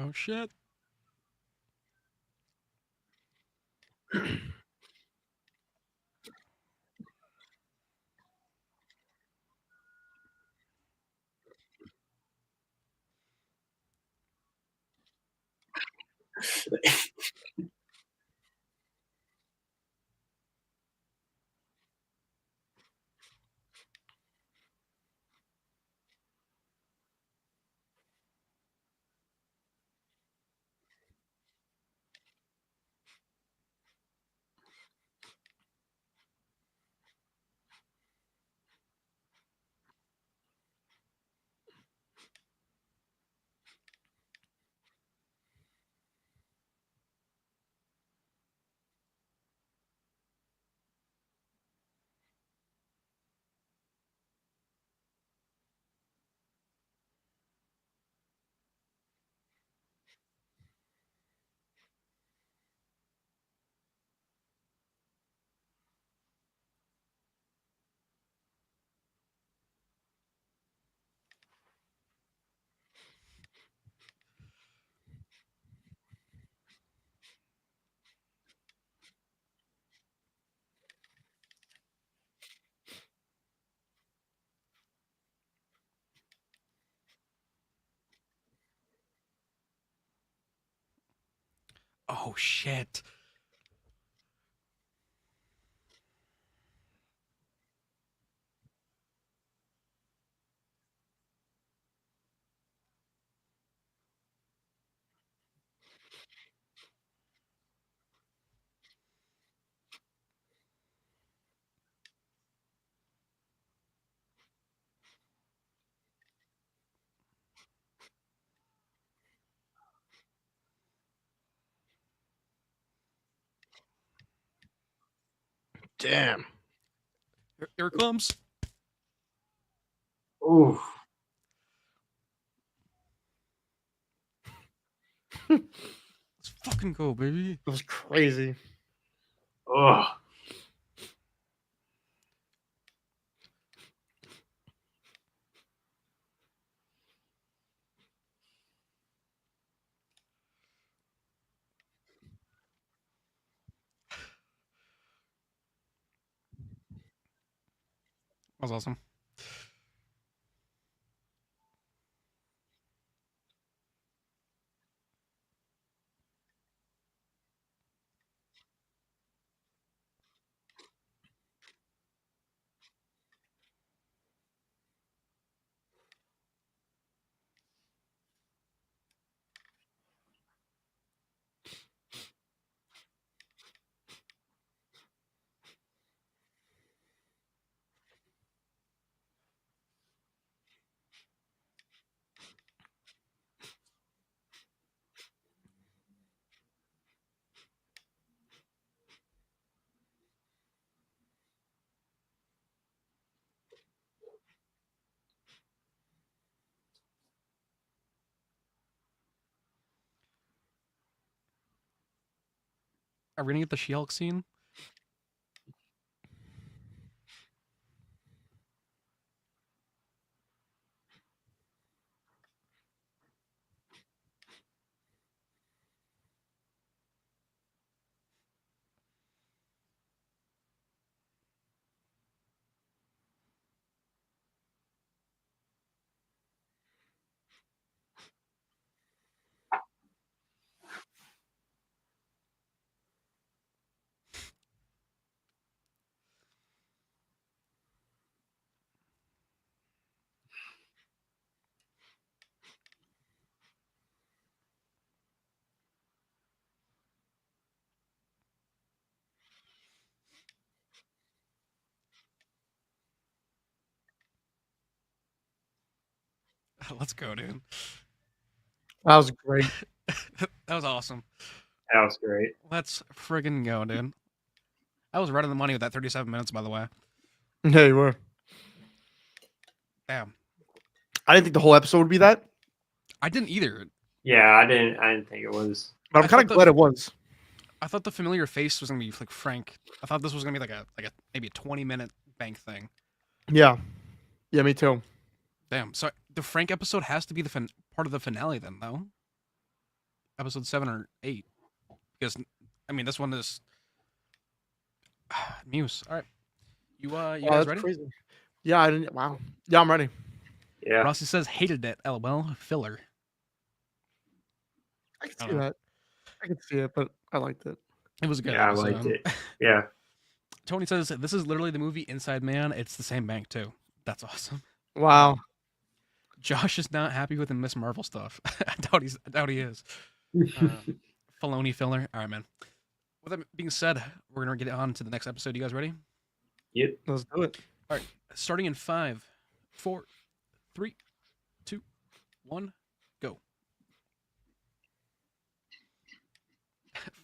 Oh shit. Oh shit. Damn. Here it comes. Ooh. Let's fucking go, baby. It was crazy. Oh. That was awesome. Are we gonna get the She-Hulk scene? Let's go, dude. That was great. That was awesome. That was great. Let's friggin' go, dude. I was right on the money with that 37 minutes, by the way. Yeah, you were. Damn. I didn't think the whole episode would be that, I didn't either. Yeah, I didn't think it was. but I'm I kind of thought glad it was. I thought the familiar face was gonna be like Frank. I thought this was gonna be like a maybe a 20-minute bank thing. Yeah. Yeah, me too. Damn. So the Frank episode has to be the part of the finale then, though. episode 7 or 8. Because I mean, this one is Muse. All right, you Oh, guys that's ready? crazy. Yeah, I didn't. Wow. Yeah, I'm ready. Yeah. Rossi says hated it. LOL. Filler. I can I see don't know. that. I can see it, but I liked it. It was a good Yeah, I liked episode. it. Yeah. Tony says this is literally the movie Inside Man. It's the same bank too. That's awesome. Wow. Josh is not happy with the Miss Marvel stuff. I doubt he is. Filoni filler. All right, man. With that being said, we're gonna get on to the next episode. You guys ready? Yep. Let's do it. All right. Starting in 5, 4, 3, 2, 1, go.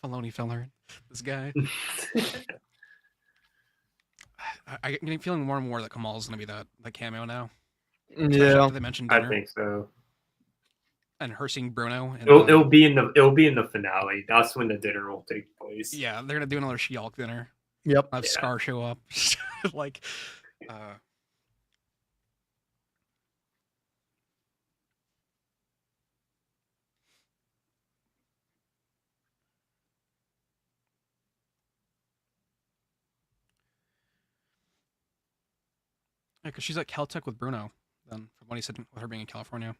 Filoni filler. This guy. I'm getting feeling more and more that Kamal's gonna be the cameo now. Especially Yeah. after they mentioned I dinner think so. and her seeing Bruno. And, It'll be in the finale. That's when the dinner will take place. yeah, they're gonna do another She-Hulk dinner. Yep. Have Yeah. Scar show up. Like, because she's at Caltech with Bruno. Then, from what he said, with her being in California.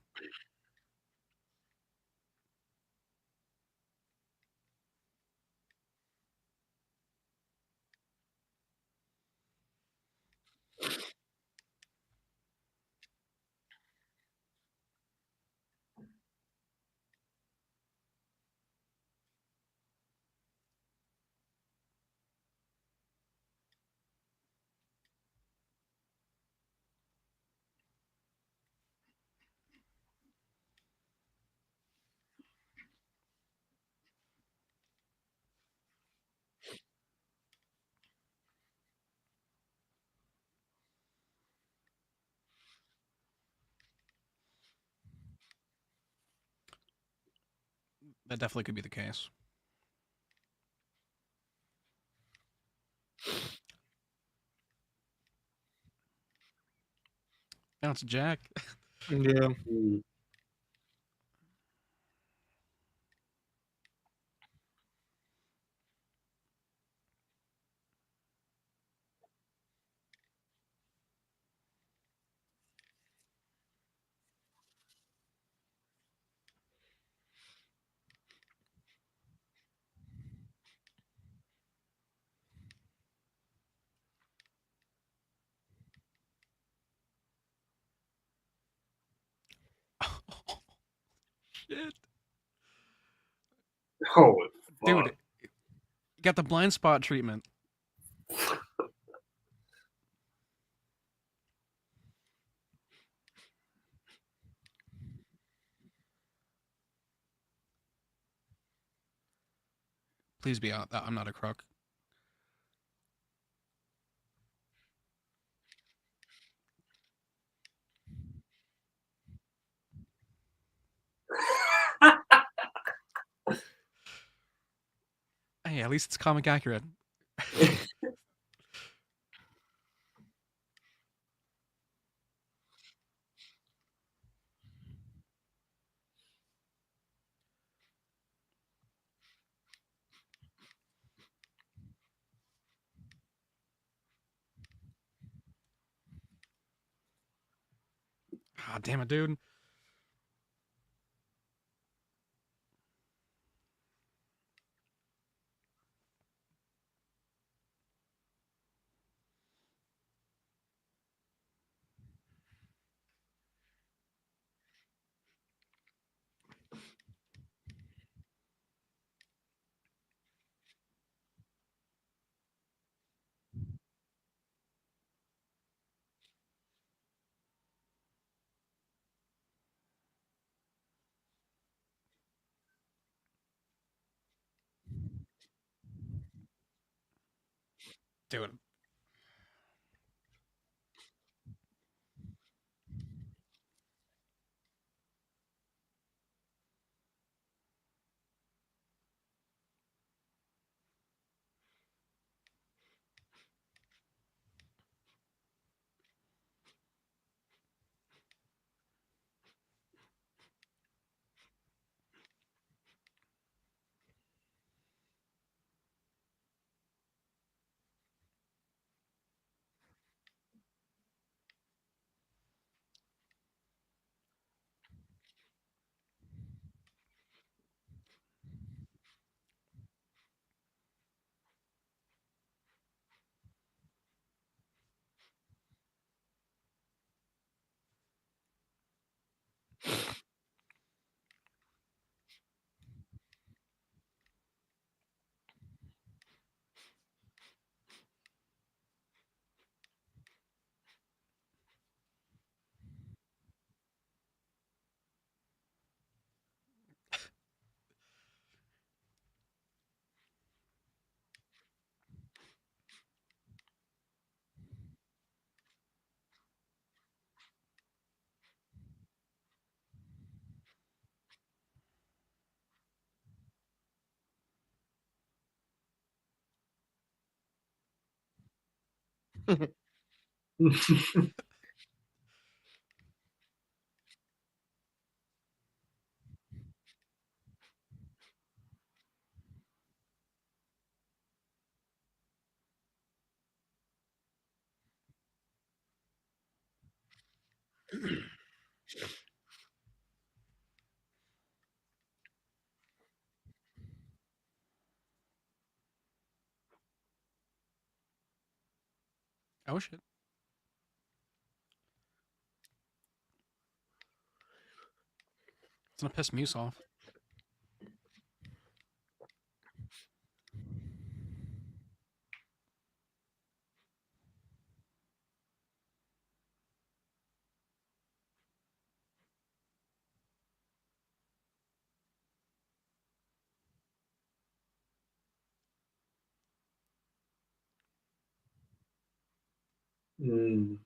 That definitely could be the case. Now it's Jack. Yeah. Shit. Oh, Dude, fuck. you got the blind spot treatment. Please be out. I'm not a crook. Hey, at least it's comic accurate. Ah, damn it, dude. Dude. Oh shit. It's gonna piss Muse off. Mm.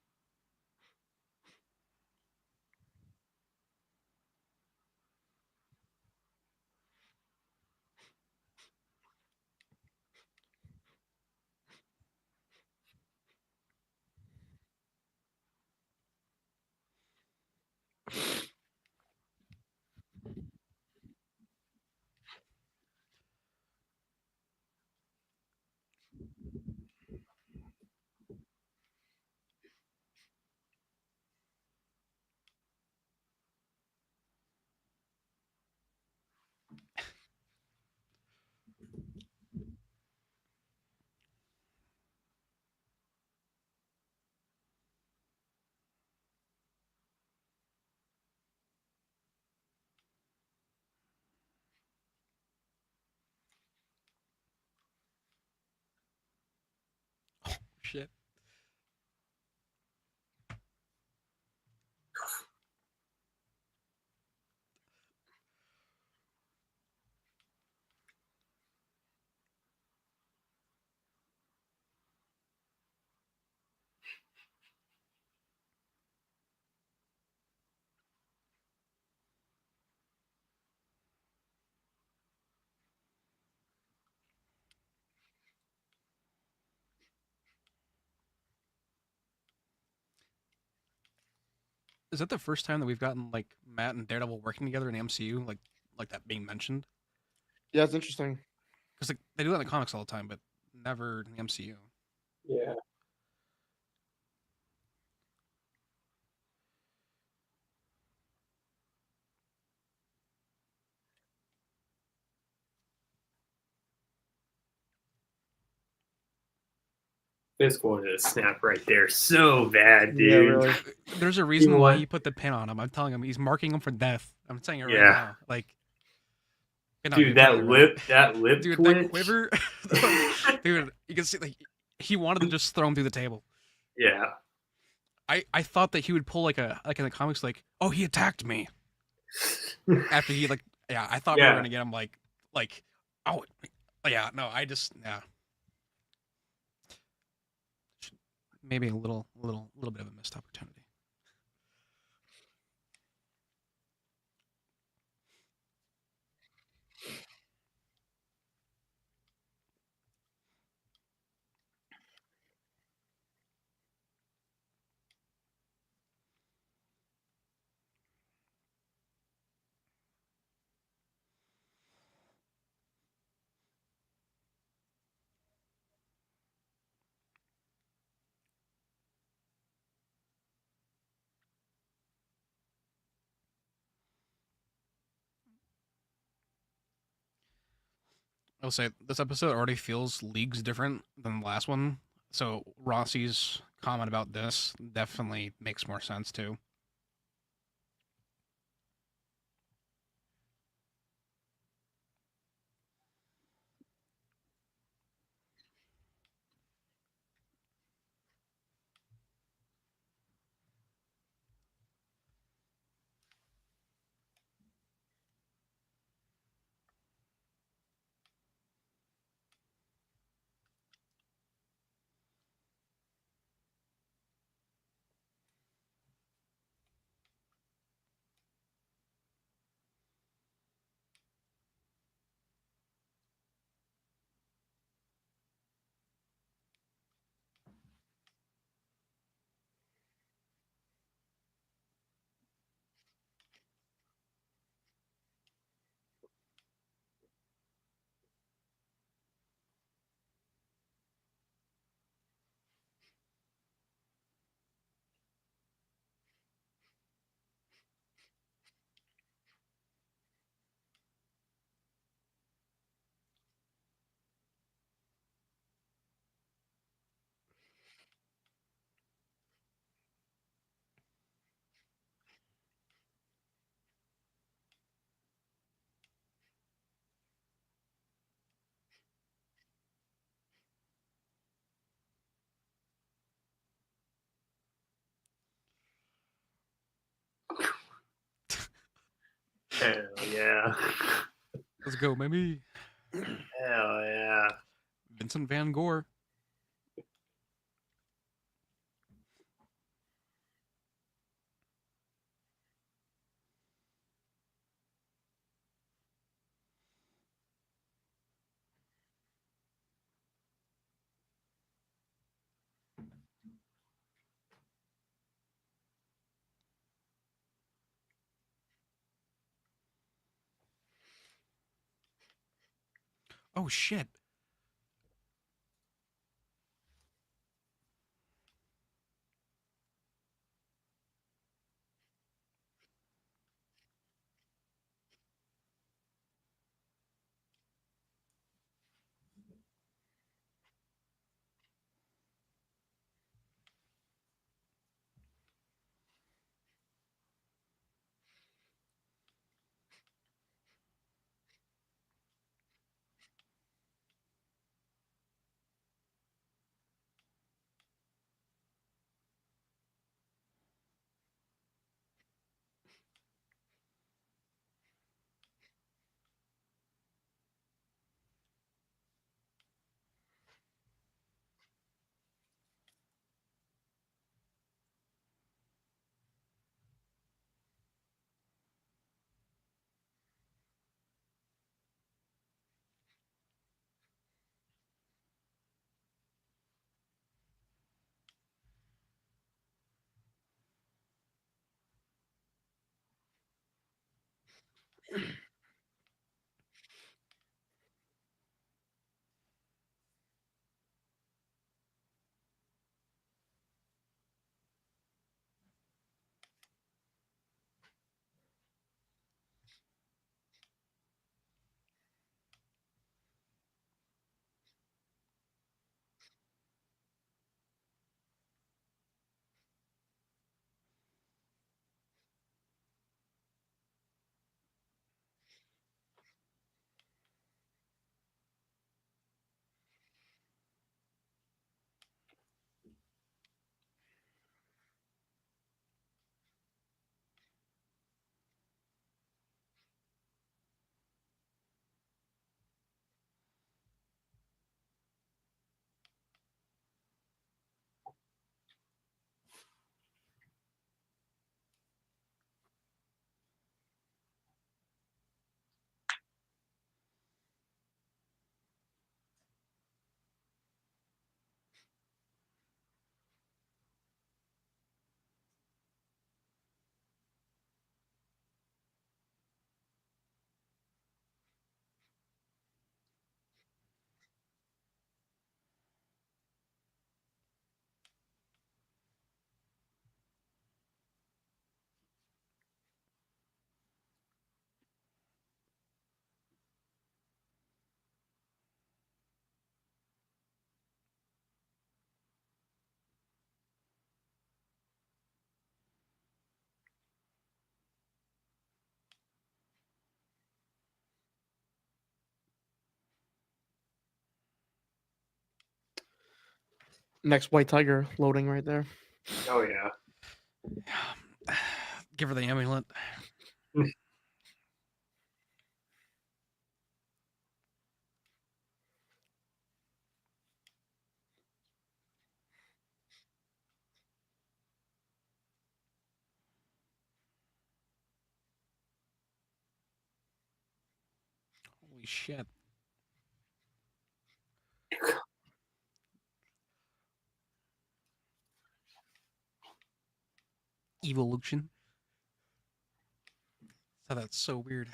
Shit. Is that the first time that we've gotten like Matt and Daredevil working together in the MCU, like that being mentioned? Yeah, it's interesting. Because like they do that in the comics all the time, but never in the MCU. Yeah. This one is a snap right there. So bad, dude. Yeah, really. There's a reason why he put the pin on him. I'm telling him he's marking him for death. I'm saying it right Yeah. now. Like, you know, Dude, put it right. that lip Dude, twitch. that quiver, like, dude, you can see like he wanted to just throw him through the table. Yeah. I thought that he would pull like in the comics like, oh, he attacked me after he like, yeah, I thought we were Yeah. gonna get him like, oh, yeah, no, yeah, maybe a little bit of a missed opportunity. I'll say this episode already feels leagues different than the last one. So Rossi's comment about this definitely makes more sense too. Hell yeah. Let's go, baby. Hell yeah. Vincent Van Gogh. Oh shit. Next White Tiger loading right there. Oh yeah. Give her the amulet. Holy shit. Evolution. So that's so weird.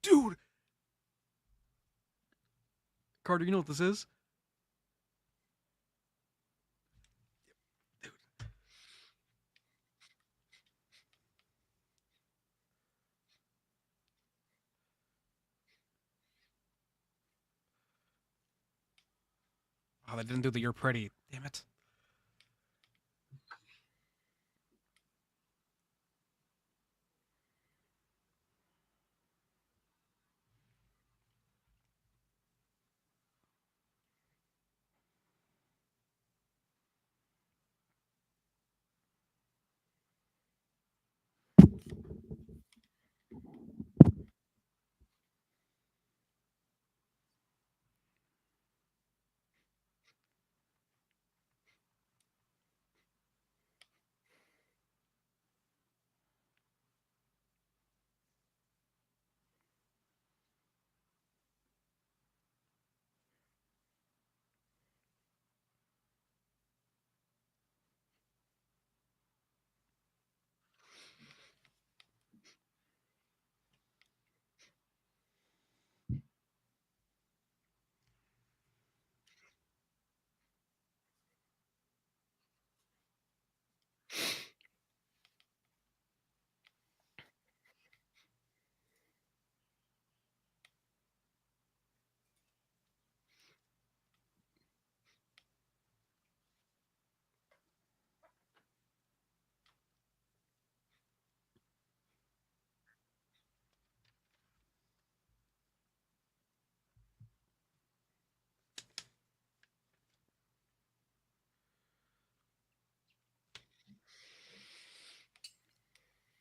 Dude! Carter, you know what this is? Dude. Oh, they didn't do the "You're Pretty." Damn it.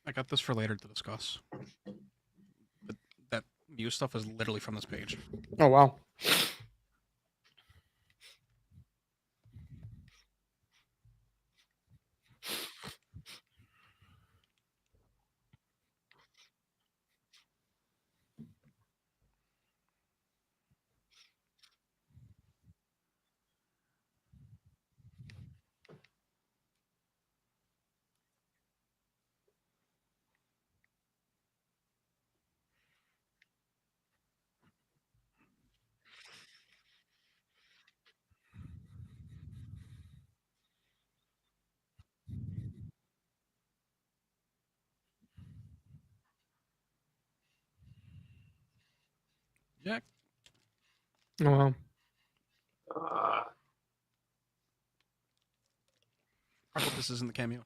I got this for later to discuss. But that Muse stuff is literally from this page. Oh, wow. Yeah. Oh, wow. I hope this isn't the cameo.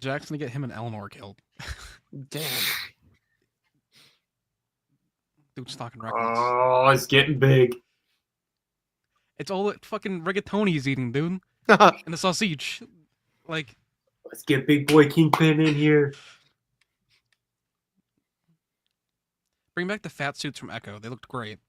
Jack's gonna get him and Eleanor killed. Damn. Dude's talking reckless. Oh, it's getting big. It's all that fucking rigatoni he's eating, dude. And the sausage. Like, let's get big boy Kingpin in here. bring back the fat suits from Echo. They looked great.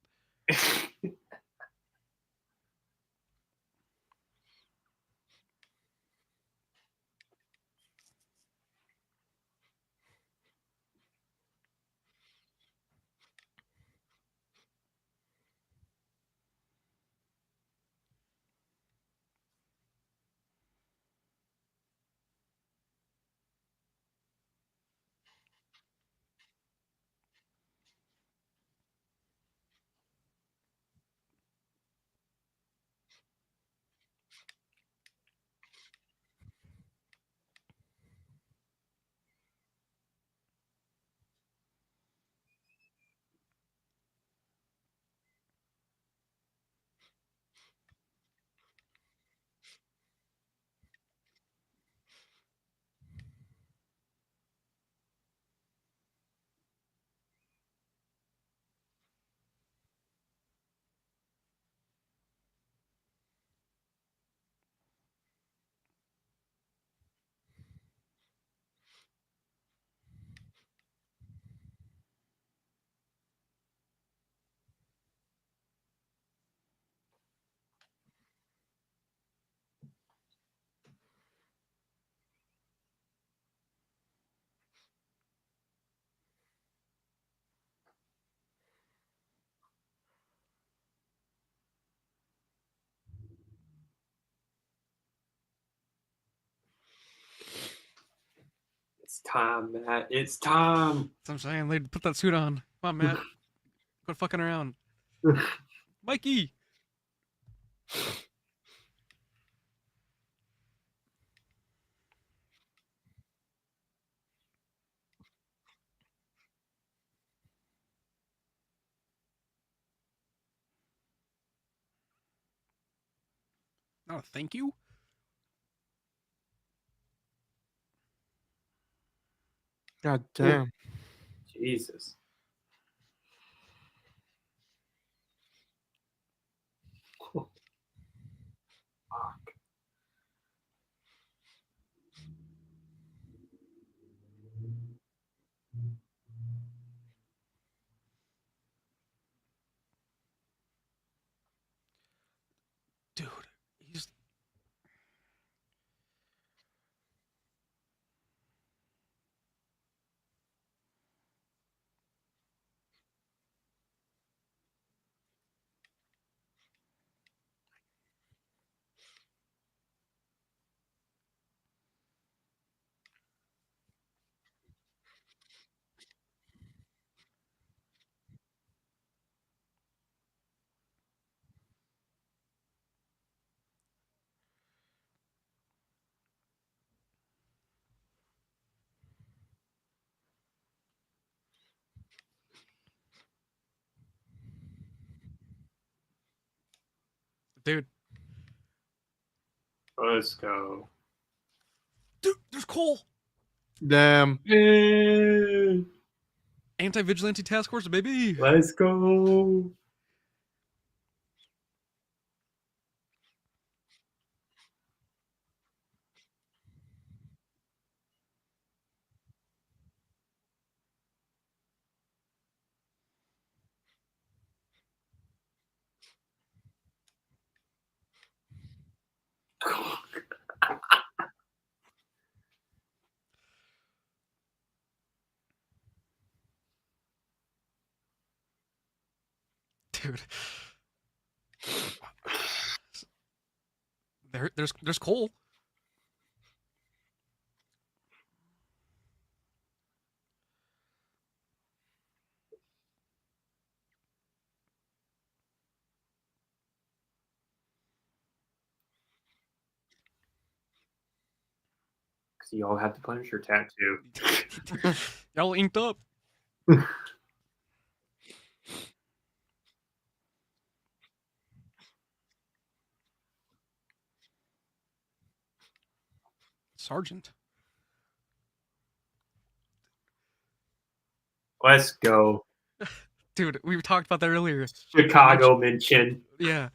It's time, Matt. It's time. That's what I'm saying. They put that suit on. Come on, Matt. Quit fucking around. Mikey! Oh, thank you? God damn. Jesus. Fuck. Dude, he's... Dude. Let's go. Dude, there's Cole! Damn. Yay! Anti-Vigilante Task Force, baby! Let's go. Dude. There's Cole. Because you all have the Punisher tattoo. Y'all inked up. Sergeant. Let's go. Dude, we talked about that earlier. Chicago mention. Yeah.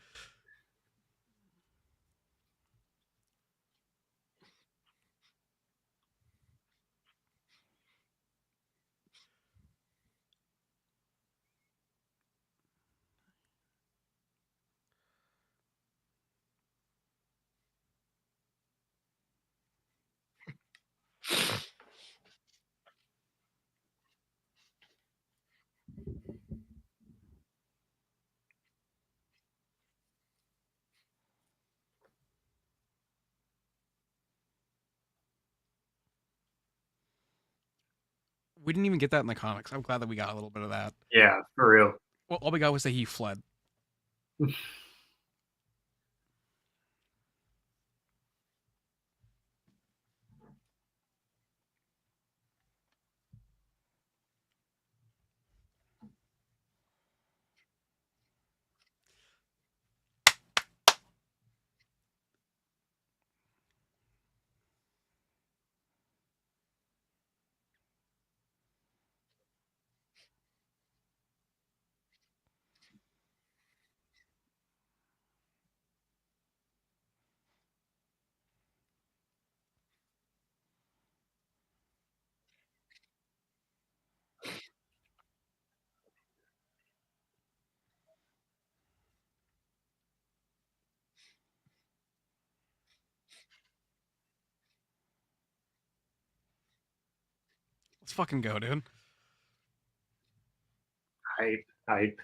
We didn't even get that in the comics. I'm glad that we got a little bit of that. Yeah, for real. Well, all we got was that he fled. Let's fucking go, dude. Hype.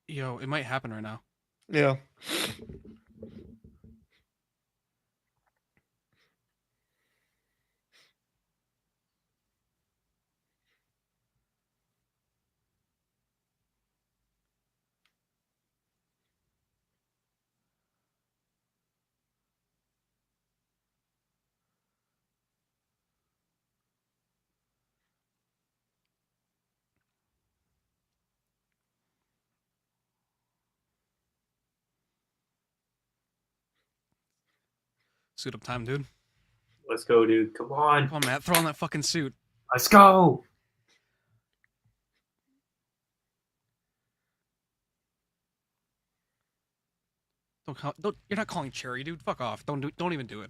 Yo, it might happen right now. Yeah. Suit up time, dude. Let's go, dude. Come on. Come on, Matt. Throw on that fucking suit. Let's go. Don't. You're not calling Cherry, dude. Fuck off. Don't even do it.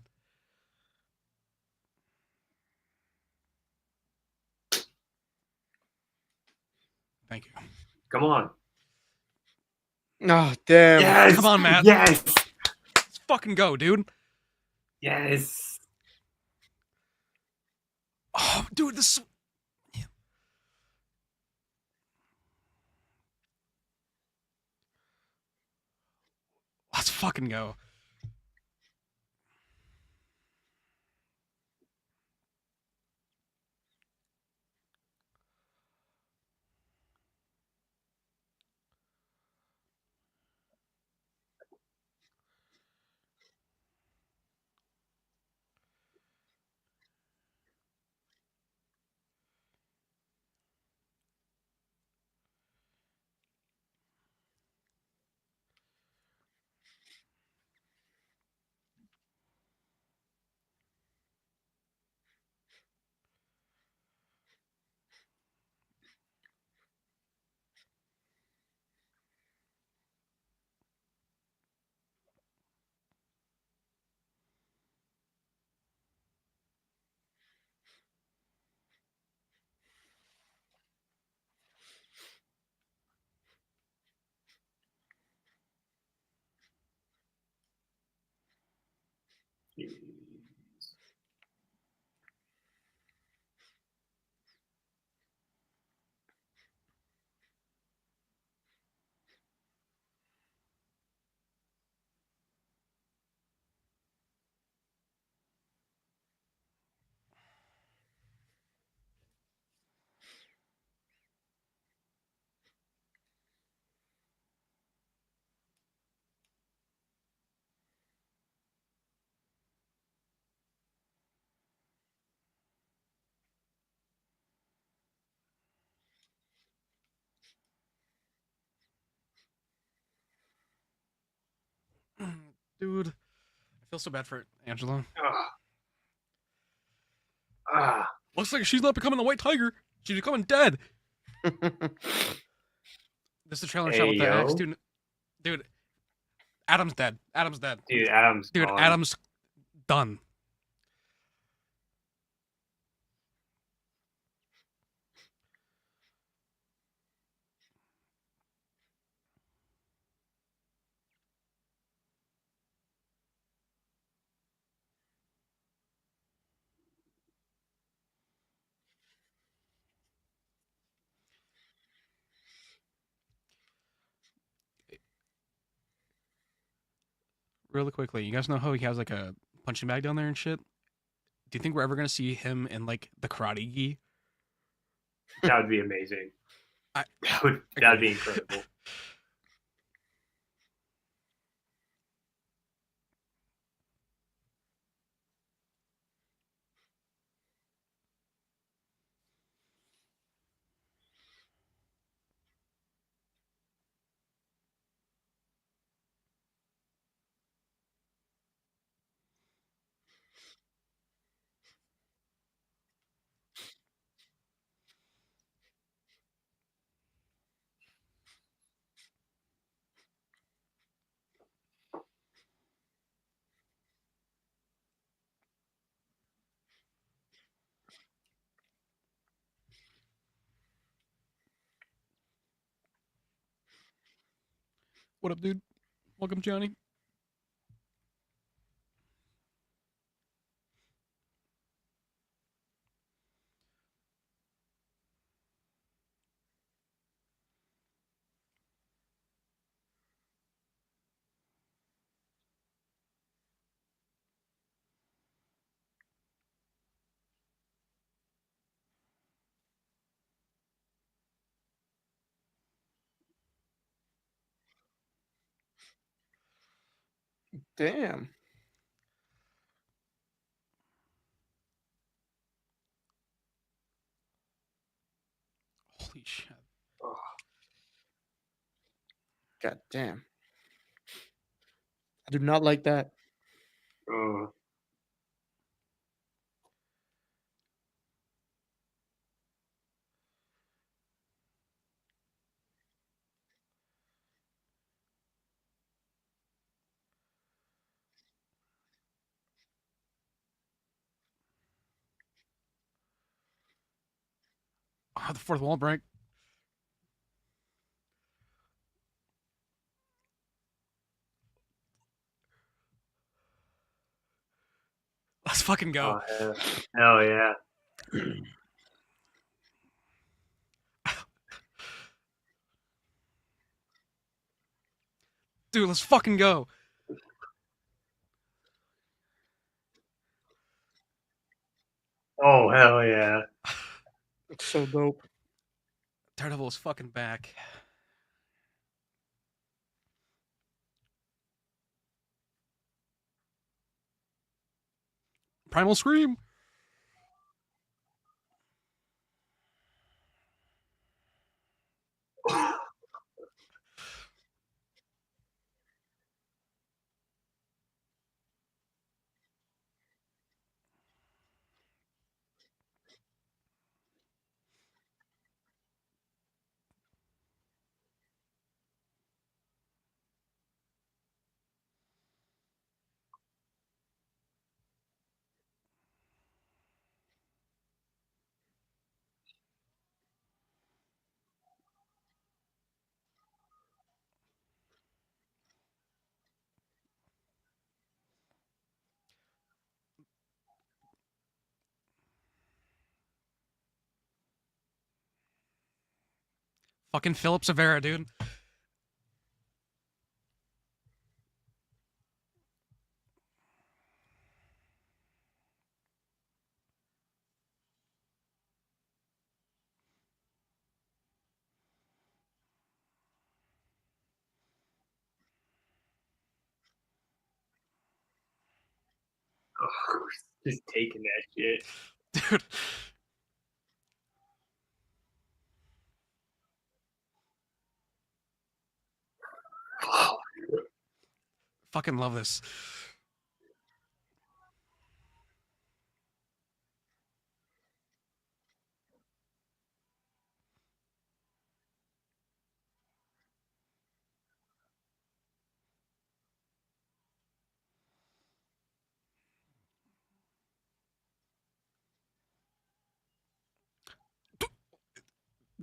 Thank you. Come on. Oh, damn. Yes. Come on, Matt. Yes. Let's fucking go, dude. Yes. Oh, dude, this. Let's fucking go. Dude, I feel so bad for Angela. Ah. Looks like she's not becoming the White Tiger. She's becoming dead. This is the trailer shot with the axe, dude. Dude, Adam's dead. Adam's dead. Dude, Adam's gone. Adam's done. Really quickly, you guys know how he has like a punching bag down there and shit? Do you think we're ever gonna see him in like the karate gi? That would be amazing. That'd be incredible. What up, dude? Welcome, Johnny. Damn. Holy shit. God damn. I do not like that. Oh, the fourth wall break. Let's fucking go. Oh, hell yeah. Dude, let's fucking go. Oh, hell yeah. It's so dope. Daredevil is fucking back. Primal Scream. Fucking Philip Severa, dude. Just taking that shit. Dude. Fucking love this.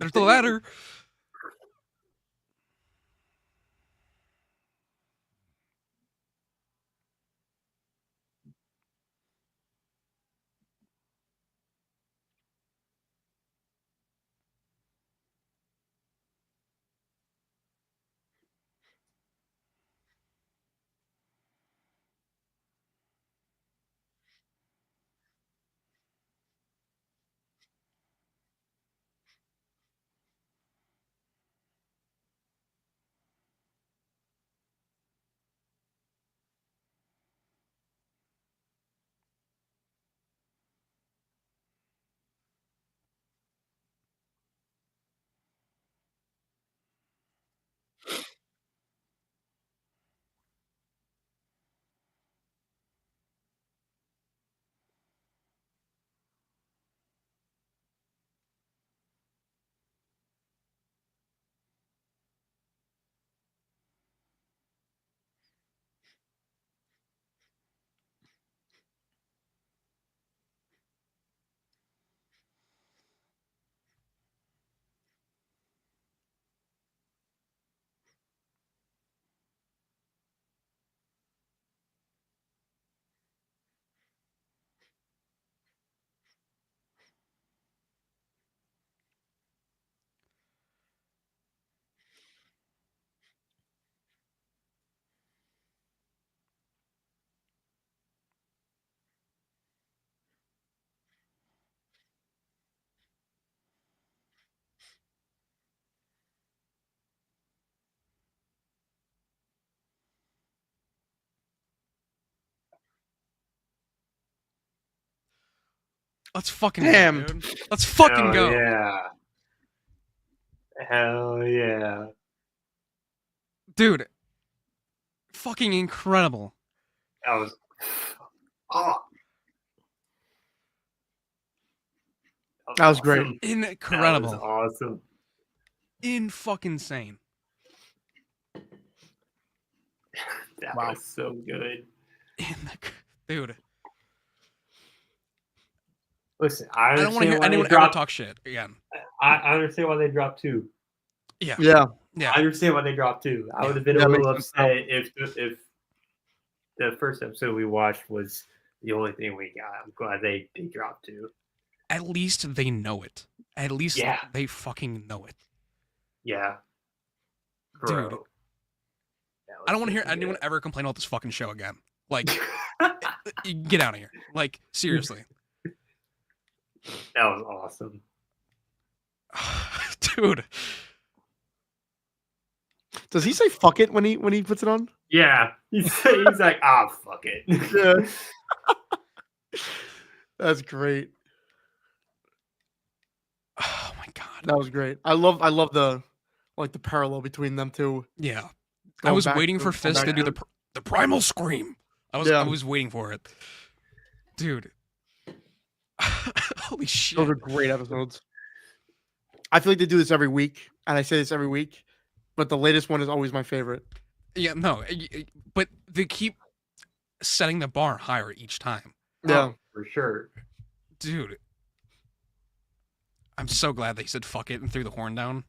There's the ladder. Let's fucking Damn. go, dude. Let's fucking Hell go. Yeah. Hell yeah. Dude. Fucking incredible. That was. Oh. That was great. awesome. Incredible. That was awesome. In fucking insane. That Wow. was so good. Dude. Listen, I don't want to hear anyone ever talk shit again. I understand why they dropped 2. Yeah. Yeah. I understand why they dropped 2. I would have been Yeah, a little makes sense. upset if the first episode we watched was the only thing we got. I'm glad they dropped 2. At least they know it. At least Yeah. they fucking know it. Yeah. Dude. Bro. I don't want to hear anyone ever complain about this fucking show again. Like, get out of here. Like, seriously. That was awesome. Dude. Does he say fuck it when he puts it on? Yeah. He's like, fuck it. Yeah. That's great. Oh my god. That was great. I love the the parallel between them two. Yeah. I Going was back waiting to- for going Fist back to do to- the primal scream. I Yeah. was waiting for it. Dude. Holy shit. Those are great episodes. I feel like they do this every week, and I say this every week, but the latest one is always my favorite. Yeah, no, but they keep setting the bar higher each time. Yeah. Oh, for sure. Dude. I'm so glad they said fuck it and threw the horn down.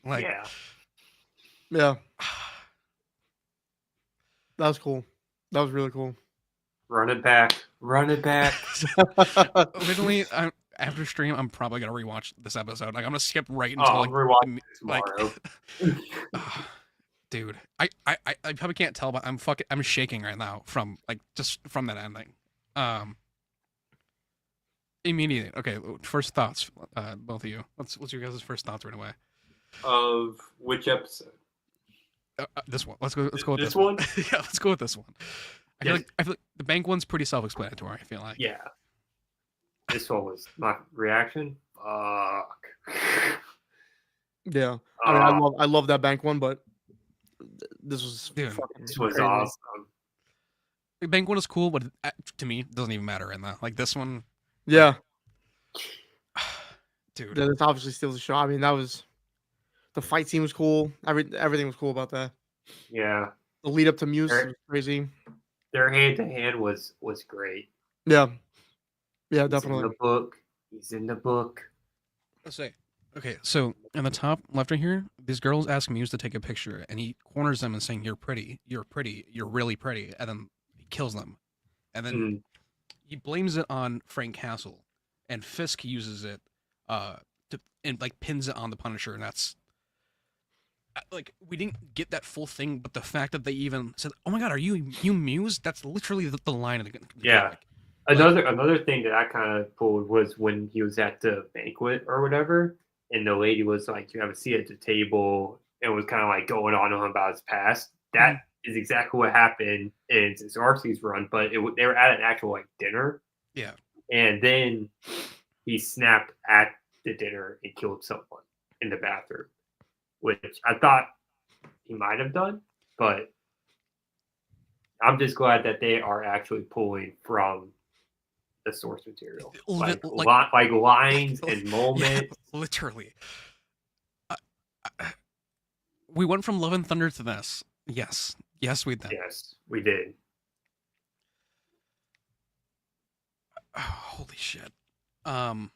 Like, Yeah. Yeah. That was cool. That was really cool. Run it back. Run it back. Literally, after stream, I'm probably gonna rewatch this episode. Like, I'm gonna skip right until I'll rewatch it like, tomorrow. dude, I probably can't tell, but I'm shaking right now from just from that ending. Immediate. Okay, first thoughts, both of you. What's your guys' first thoughts right away? Of which episode? This one. Let's go with This one? Yeah, let's go with this one. I feel like the bank one's pretty self-explanatory. I feel like. Yeah. This one was my reaction. Fuck. Yeah. I mean, I love that bank one, but this was Dude, This was crazy. awesome. The bank one is cool, but to me, it doesn't even matter in that. Like this one, Yeah. dude. Yeah, that's obviously still the show. I mean, that was the fight scene was cool. Everything was cool about that. Yeah. The lead up to Muse was crazy. Their hand to hand was great. Yeah. Yeah, He's definitely. in the book. He's in the book. Let's say, Okay, so in the top left right here, these girls ask Muse to take a picture, and he corners them and saying, "You're pretty, you're really pretty," and then he kills them, and then he blames it on Frank Castle, and Fisk uses it, to and like pins it on the Punisher, and that's like we didn't get that full thing, but the fact that they even said, "Oh my God, are you Muse?" That's literally the line of the comic. Another thing that I kind of pulled was when he was at the banquet or whatever, and the lady was like, "You have a seat at the table," and was kind of like going on to him about his past. That is exactly what happened in Zarksi's run, but they were at an actual like dinner. Yeah. And then he snapped at the dinner and killed someone in the bathroom, which I thought he might have done, but I'm just glad that they are actually pulling from the source material, like lines and moments. Yeah, literally. We went from Love and Thunder to this. Yes, we did. Yes, we did. Oh, holy shit. I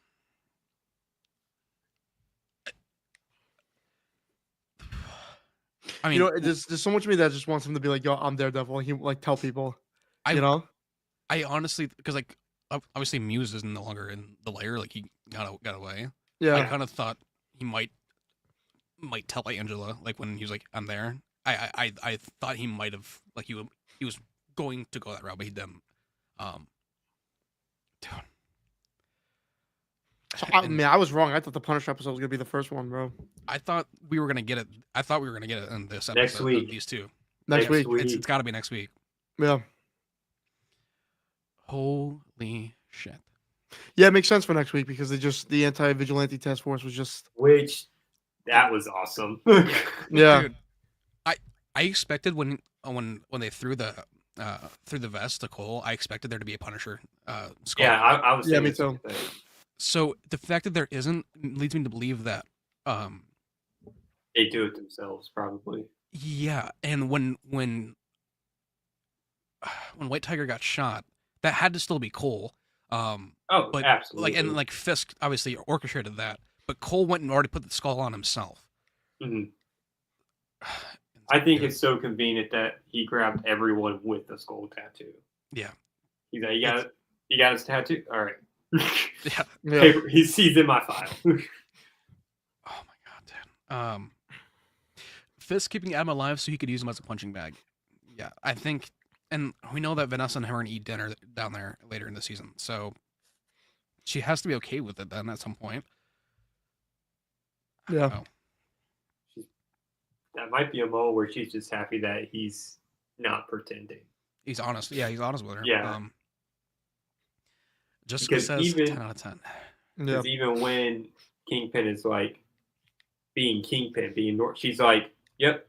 mean, there's so much of me that just wants him to be like, "Yo, I'm Daredevil." He like tell people, I honestly, because like obviously Muse is no longer in the lair. Like he got away. Yeah. I kind of thought he might tell Angela like when he was like, "I'm there." I thought he might have like he was going to go that route, but he didn't. Dude. So, I was wrong. I thought the Punisher episode was gonna be the first one, bro. I thought we were gonna get it. I thought we were gonna get it in this episode. Next week. These two. Next week. It's got to be next week. Yeah. Holy shit. Yeah, it makes sense for next week because the anti-vigilante task force was just that was awesome. Yeah. Dude, I expected when they threw the vest to Cole, I expected there to be a Punisher skull. Yeah, I was. Yeah, me too. So the fact that there isn't leads me to believe that they do it themselves, probably. Yeah, and when White Tiger got shot, that had to still be Cole. But absolutely. Like Fisk obviously orchestrated that, but Cole went and already put the skull on himself. Mm-hmm. I think it's so convenient that he grabbed everyone with the skull tattoo. Yeah. He's like, you got his tattoo? All right. Yeah. Hey, he's in my file. Oh my God, dude. Fisk keeping Adam alive so he could use him as a punching bag. Yeah, I think, and we know that Vanessa and her are gonna eat dinner down there later in the season, so she has to be okay with it then at some point. Yeah. That might be a moment where she's just happy that he's not pretending. He's honest. Yeah, he's honest with her. Yeah. Jessica says 10 out of 10. Because even when Kingpin is like being Kingpin, she's like, "Yep,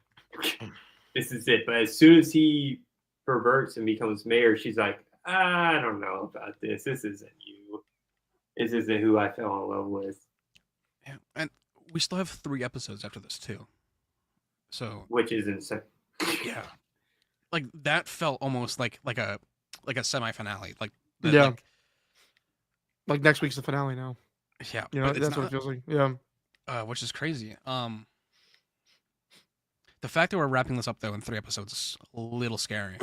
this is it." But as soon as he perverts and becomes mayor, she's like, "I don't know about this. This isn't you. This isn't who I fell in love with." Yeah, and we still have 3 episodes after this too. So, which is insane. Yeah, like that felt almost like a semi-finale. Like like next week's the finale now. Yeah, that's what it feels like. Yeah, which is crazy. The fact that we're wrapping this up though in 3 episodes is a little scary.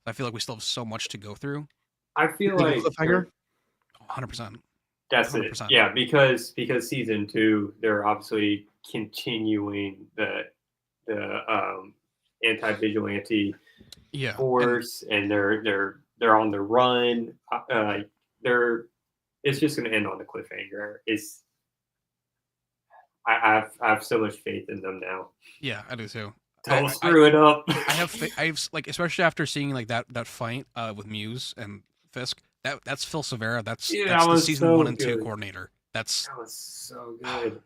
I feel like we still have so much to go through. I feel like 100%. That's 100%. It. Yeah, because season 2, they're obviously continuing the anti-vigilante force, and they're on the run. It's just going to end on the cliffhanger. I have so much faith in them now. Yeah, I do too. Don't screw it up. I have like, especially after seeing like that fight with Muse and Fisk. That's Phil Severa. That's the season 1 and 2 coordinator. That was so good.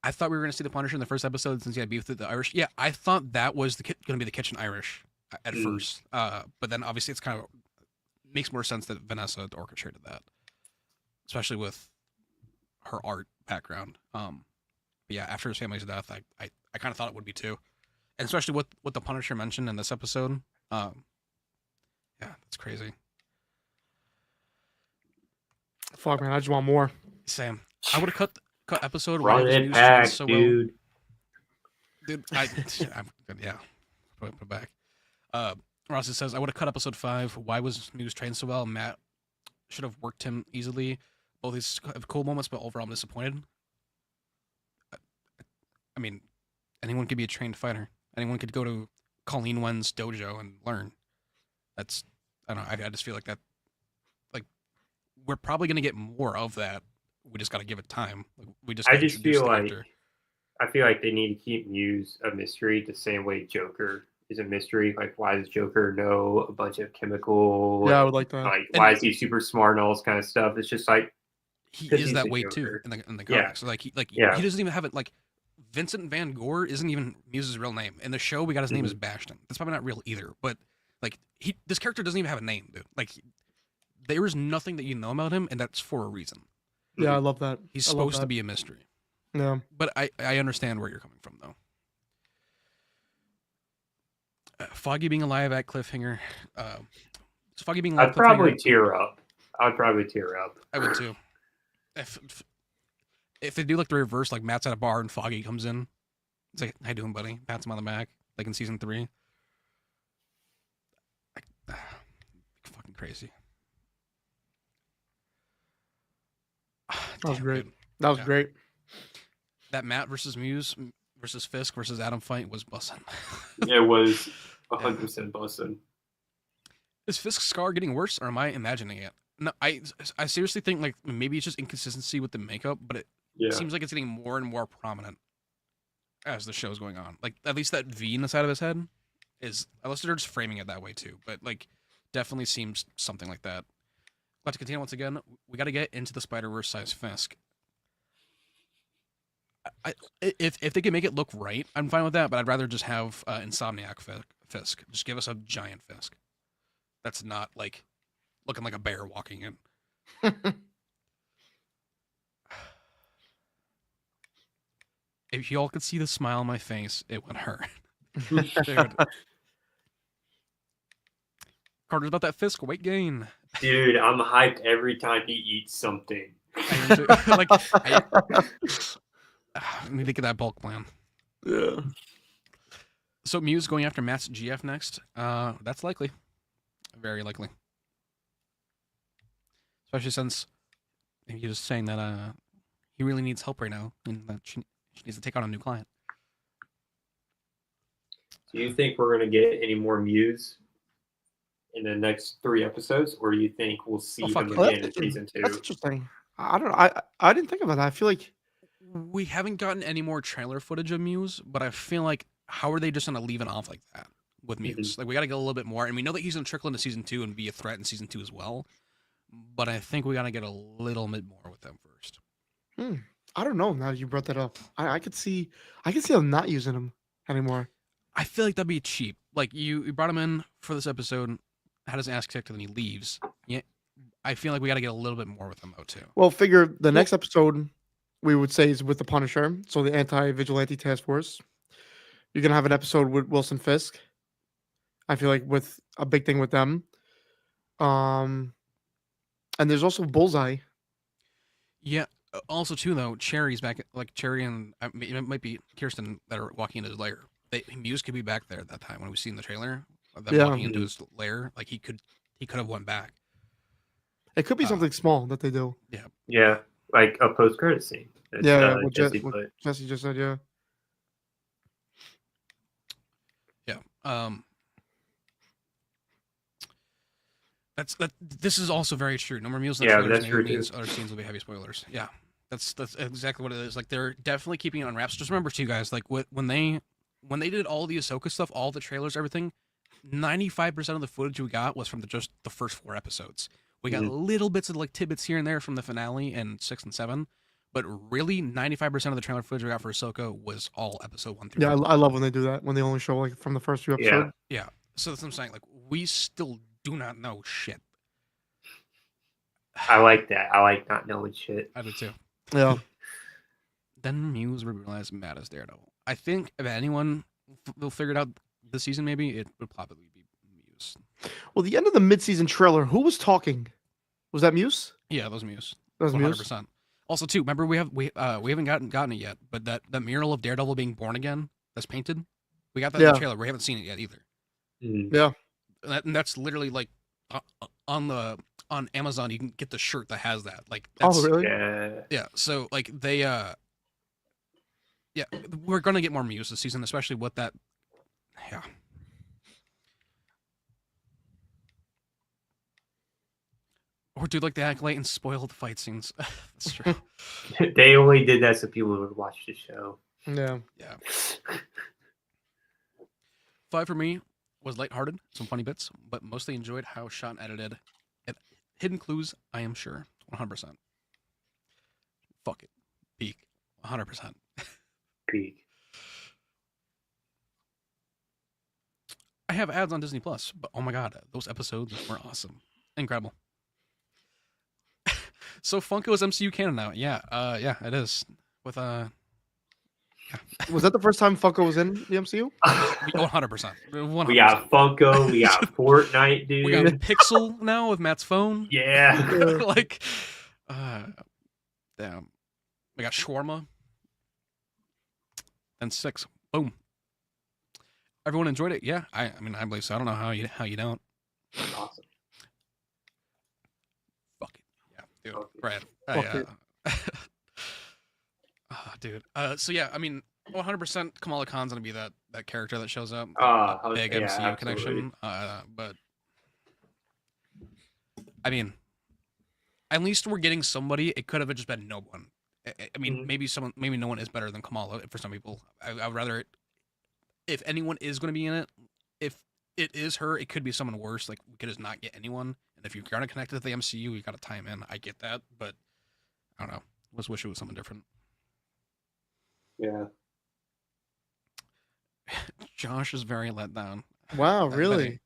I thought we were going to see the Punisher in the first episode since he had beef with the Irish. Yeah, I thought that was going to be the Kitchen Irish at first. But then obviously it's kind of makes more sense that Vanessa had orchestrated that, especially with her art background. But yeah, after his family's death, I kind of thought it would be too, and especially what the Punisher mentioned in this episode. Yeah, that's crazy. Fuck, man, I just want more. Sam, I would have cut episode. Why Run was it Muse back, trained so well? dude. Dude, yeah, put it back. Rossi says I would have cut episode 5. Why was Muse trained so well? Matt should have worked him easily. Both these have cool moments, but overall I'm disappointed. I mean, anyone could be a trained fighter. Anyone could go to Colleen Wen's dojo and learn. I don't know. I just feel like that. Like, we're probably gonna get more of that. We just got to give it time. We just. I just feel like. I feel like they need to keep Muse a mystery the same way Joker is a mystery. Like, why does Joker know a bunch of chemical? Yeah, I would like that. Like, why is he super smart and all this kind of stuff? It's just like he is that way too in the comics. Yeah. He doesn't even have it. Like, Vincent Van Gogh isn't even Muse's real name. In the show, we got his name as Bastion. That's probably not real either. But like, this character doesn't even have a name, dude. Like, there is nothing that you know about him, and that's for a reason. Yeah, I love that. He's supposed to be a mystery. Yeah. But I understand where you're coming from, though. Foggy being alive at cliffhanger. Foggy being alive. I'd probably tear up. I would too. If they do like the reverse, like Matt's at a bar and Foggy comes in, it's like, "How you doing, buddy?" Pats him on the back, like in season 3. Fucking crazy. That was great. That was great. That Matt versus Muse versus Fisk versus Adam fight was bussin'. It was 100% bussin'. Is Fisk's scar getting worse, or am I imagining it? No, I seriously think like maybe it's just inconsistency with the makeup, but it seems like it's getting more and more prominent as the show's going on. Like, at least that V in the side of his head is, unless they're just framing it that way too, but like definitely seems something like that. Glad to continue once again. We got to get into the Spider-Verse size Fisk. If they can make it look right, I'm fine with that, but I'd rather just have Insomniac Fisk. Just give us a giant Fisk. That's not like looking like a bear walking in. If y'all could see the smile on my face, it would hurt. Dude. Carter's about that Fisk weight gain. Dude, I'm hyped every time he eats something. I need to get that bulk plan. Yeah. So Muse going after Matt's GF next. That's likely. Very likely. Especially since he's just saying that he really needs help right now and that she needs to take on a new client. Do you think we're going to get any more Muse in the next 3 episodes, or do you think we'll see them again in season 2? That's interesting. I don't know. I didn't think about that. I feel like we haven't gotten any more trailer footage of Muse, but I feel like how are they just going to leave it off like that with Muse? Mm-hmm. Like, we got to get a little bit more, and we know that he's going to trickle into season 2 and be a threat in season 2 as well. But I think we got to get a little bit more with them first. I don't know. Now that you brought that up, I could see them not using him anymore. I feel like that'd be cheap. Like, you brought him in for this episode, had his ass kicked, and then he leaves. Yeah, I feel like we got to get a little bit more with him though too. Well, figure the next episode we would say is with the Punisher, so the anti-vigilante task force. You're gonna have an episode with Wilson Fisk. I feel like with a big thing with them. And there's also Bullseye. Yeah. Also, too, though, Cherry's back. Like Cherry and it might be Kirsten that are walking into his lair. Muse could be back there at that time when we see in the trailer. Walking into his lair, like he could have went back. It could be something small that they do. Yeah. Yeah, like a post-credit scene. What Jesse just said. Yeah. Yeah. This is also very true. No more Muse. Yeah, but that's true too. Other scenes will be heavy spoilers. Yeah, that's exactly what it is. Like, they're definitely keeping it on wraps. Just remember, too, guys. Like, when they did all the Ahsoka stuff, all the trailers, everything, 95% of the footage we got was from just the first 4 episodes. We got little bits of like tidbits here and there from the finale and 6 and 7, but really 95% of the trailer footage we got for Ahsoka was all episode 1 through 4. I love when they do that, when they only show like from the first 2 episodes. Yeah. So that's what I'm saying. Like, we still do not know shit. I like that. I like not knowing shit. I do too. Yeah. Then Muse realized Matt is Daredevil. I think if anyone will figure it out this season, maybe it would probably be Muse. Well, the end of the mid-season trailer, who was talking? Was that Muse? Yeah, that was Muse. That was 100%. Muse. Also, too, remember we haven't gotten it yet, but that mural of Daredevil being born again that's painted, we got that in the trailer. We haven't seen it yet either. Yeah, and that's literally like on Amazon. You can get the shirt that has that. Like, oh really? Yeah. So like they yeah, we're gonna get more Muse this season, especially with that. Yeah. Or do like the Acolyte and spoiled fight scenes. That's true. They only did that so people would watch the show. Yeah. 5 for me was lighthearted, some funny bits, but mostly enjoyed how shot and edited. It hidden clues, I am sure, 100%. Fuck it, peak, 100%. Peak. I have ads on Disney Plus, but oh my god, those episodes were awesome, incredible. So Funko is MCU canon now. Yeah, it is. With yeah. Was that the first time Funko was in the MCU? 100%. We got Funko. We got Fortnite, dude. We got Pixel now with Matt's phone. Yeah. Like, damn. We got Shawarma. And 6. Boom. Everyone enjoyed it. Yeah, I mean, I believe so. I don't know how you don't. Awesome. Fuck it. Yeah, dude. Right. Dude. So yeah, I mean, 100% Kamala Khan's gonna be that character that shows up. Big MCU absolutely. connection. But I mean, at least we're getting somebody. It could have just been no one. I mean, maybe no one is better than Kamala for some people. I'd rather, if anyone is going to be in it, if it is her, it could be someone worse. Like, we could just not get anyone. And if you're going to connect it to the MCU, you got to tie him in. I get that, but I don't know. Let's wish it was something different. Yeah. Josh is very let down. Wow, really?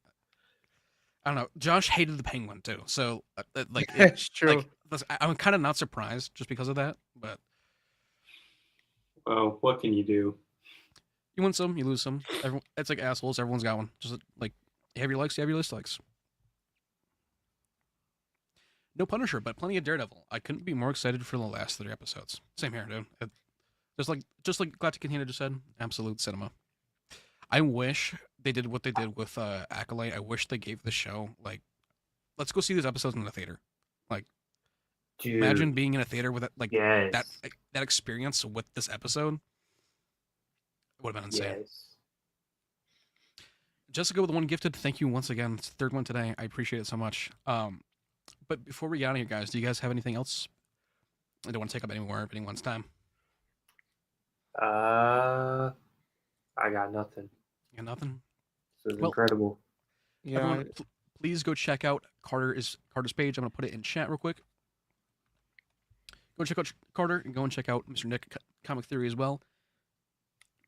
I don't know. Josh hated the Penguin too, so like it's true. Like, I'm kind of not surprised just because of that. But well, what can you do? You win some, you lose some. It's like assholes. Everyone's got one. Just like, you have your likes, you have your dislikes. No Punisher, but plenty of Daredevil. I couldn't be more excited for the last 3 episodes. Same here, dude. Just like Glad to Cantina just said, absolute cinema. I wish they did what they did with Acolyte. I wish they gave the show, like, let's go see these episodes in the theater. Like, dude, imagine being in a theater with that experience with this episode. It would have been insane. Yes. Jessica with the 1 gifted, thank you once again. It's the 3rd one today. I appreciate it so much. But before we get out of here, guys, do you guys have anything else? I don't want to take up any more of anyone's time. I got nothing. You got nothing? This is incredible. Yeah. Everyone, please go check out Carter's page. I'm going to put it in chat real quick. Go check out Carter and go and check out Mr. Nick Comic Theory as well.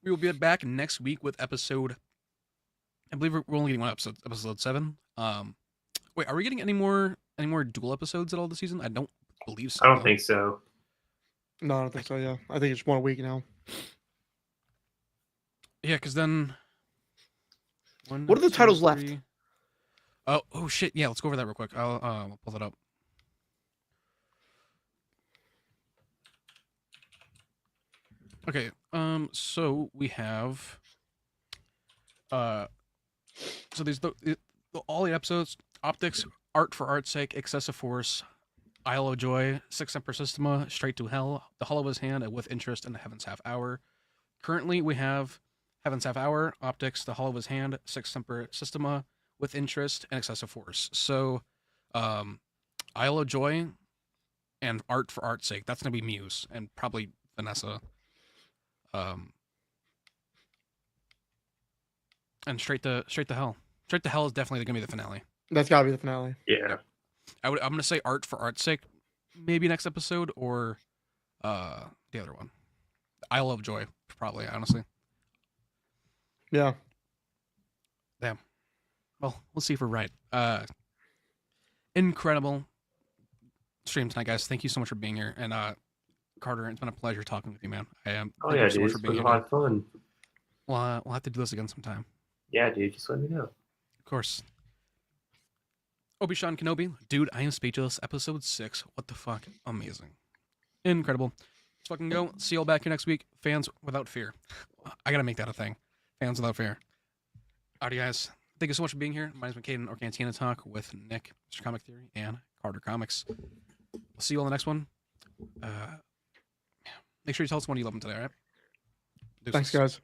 We will be back next week with episode. I believe we're only getting 1 episode, episode 7. Wait, are we getting any more dual episodes at all this season? I don't believe so. I don't think so. No, I don't think so. Yeah, I think it's 1 a week now. Yeah, because then. What are the titles left? Oh shit! Yeah, let's go over that real quick. I'll pull that up. Okay. So we have. So these all the episodes: Optics, Art for Art's Sake, Excessive Force, Isle of Joy, Six Semper Systema, Straight to Hell, The Hollow of His Hand, With Interest, and The Heaven's Half Hour. Currently, we have Heaven's Half Hour, Optics, The Hollow of His Hand, Six Semper Systema, With Interest, and Excessive Force. So, Isle of Joy and Art for Art's Sake, that's going to be Muse and probably Vanessa. And Straight to Hell. Straight to Hell is definitely going to be the finale. That's got to be the finale. Yeah. I'm going to say Art for Art's Sake, maybe next episode, or the other one. Isle of Joy, probably, honestly. Yeah. Damn. Well, we'll see if we're right. Incredible stream tonight, guys. Thank you so much for being here. And Carter, it's been a pleasure talking with you, man. Thank you so much for being here. It was a lot of fun. We'll have to do this again sometime. Yeah, dude. Just let me know. Of course. Obi-Wan Kenobi, dude, I am speechless. Episode 6. What the fuck? Amazing. Incredible. Let's fucking go. See you all back here next week. Fans without fear. I gotta make that a thing. Fans without fear. Alrighty, guys. Thank you so much for being here. My name's McCaden, or Cantina Talk with Nick, Mr. Comic Theory, and Carter Comics. We'll see you all in the next one. Make sure you tell us when you love them today, all right? Thanks, guys.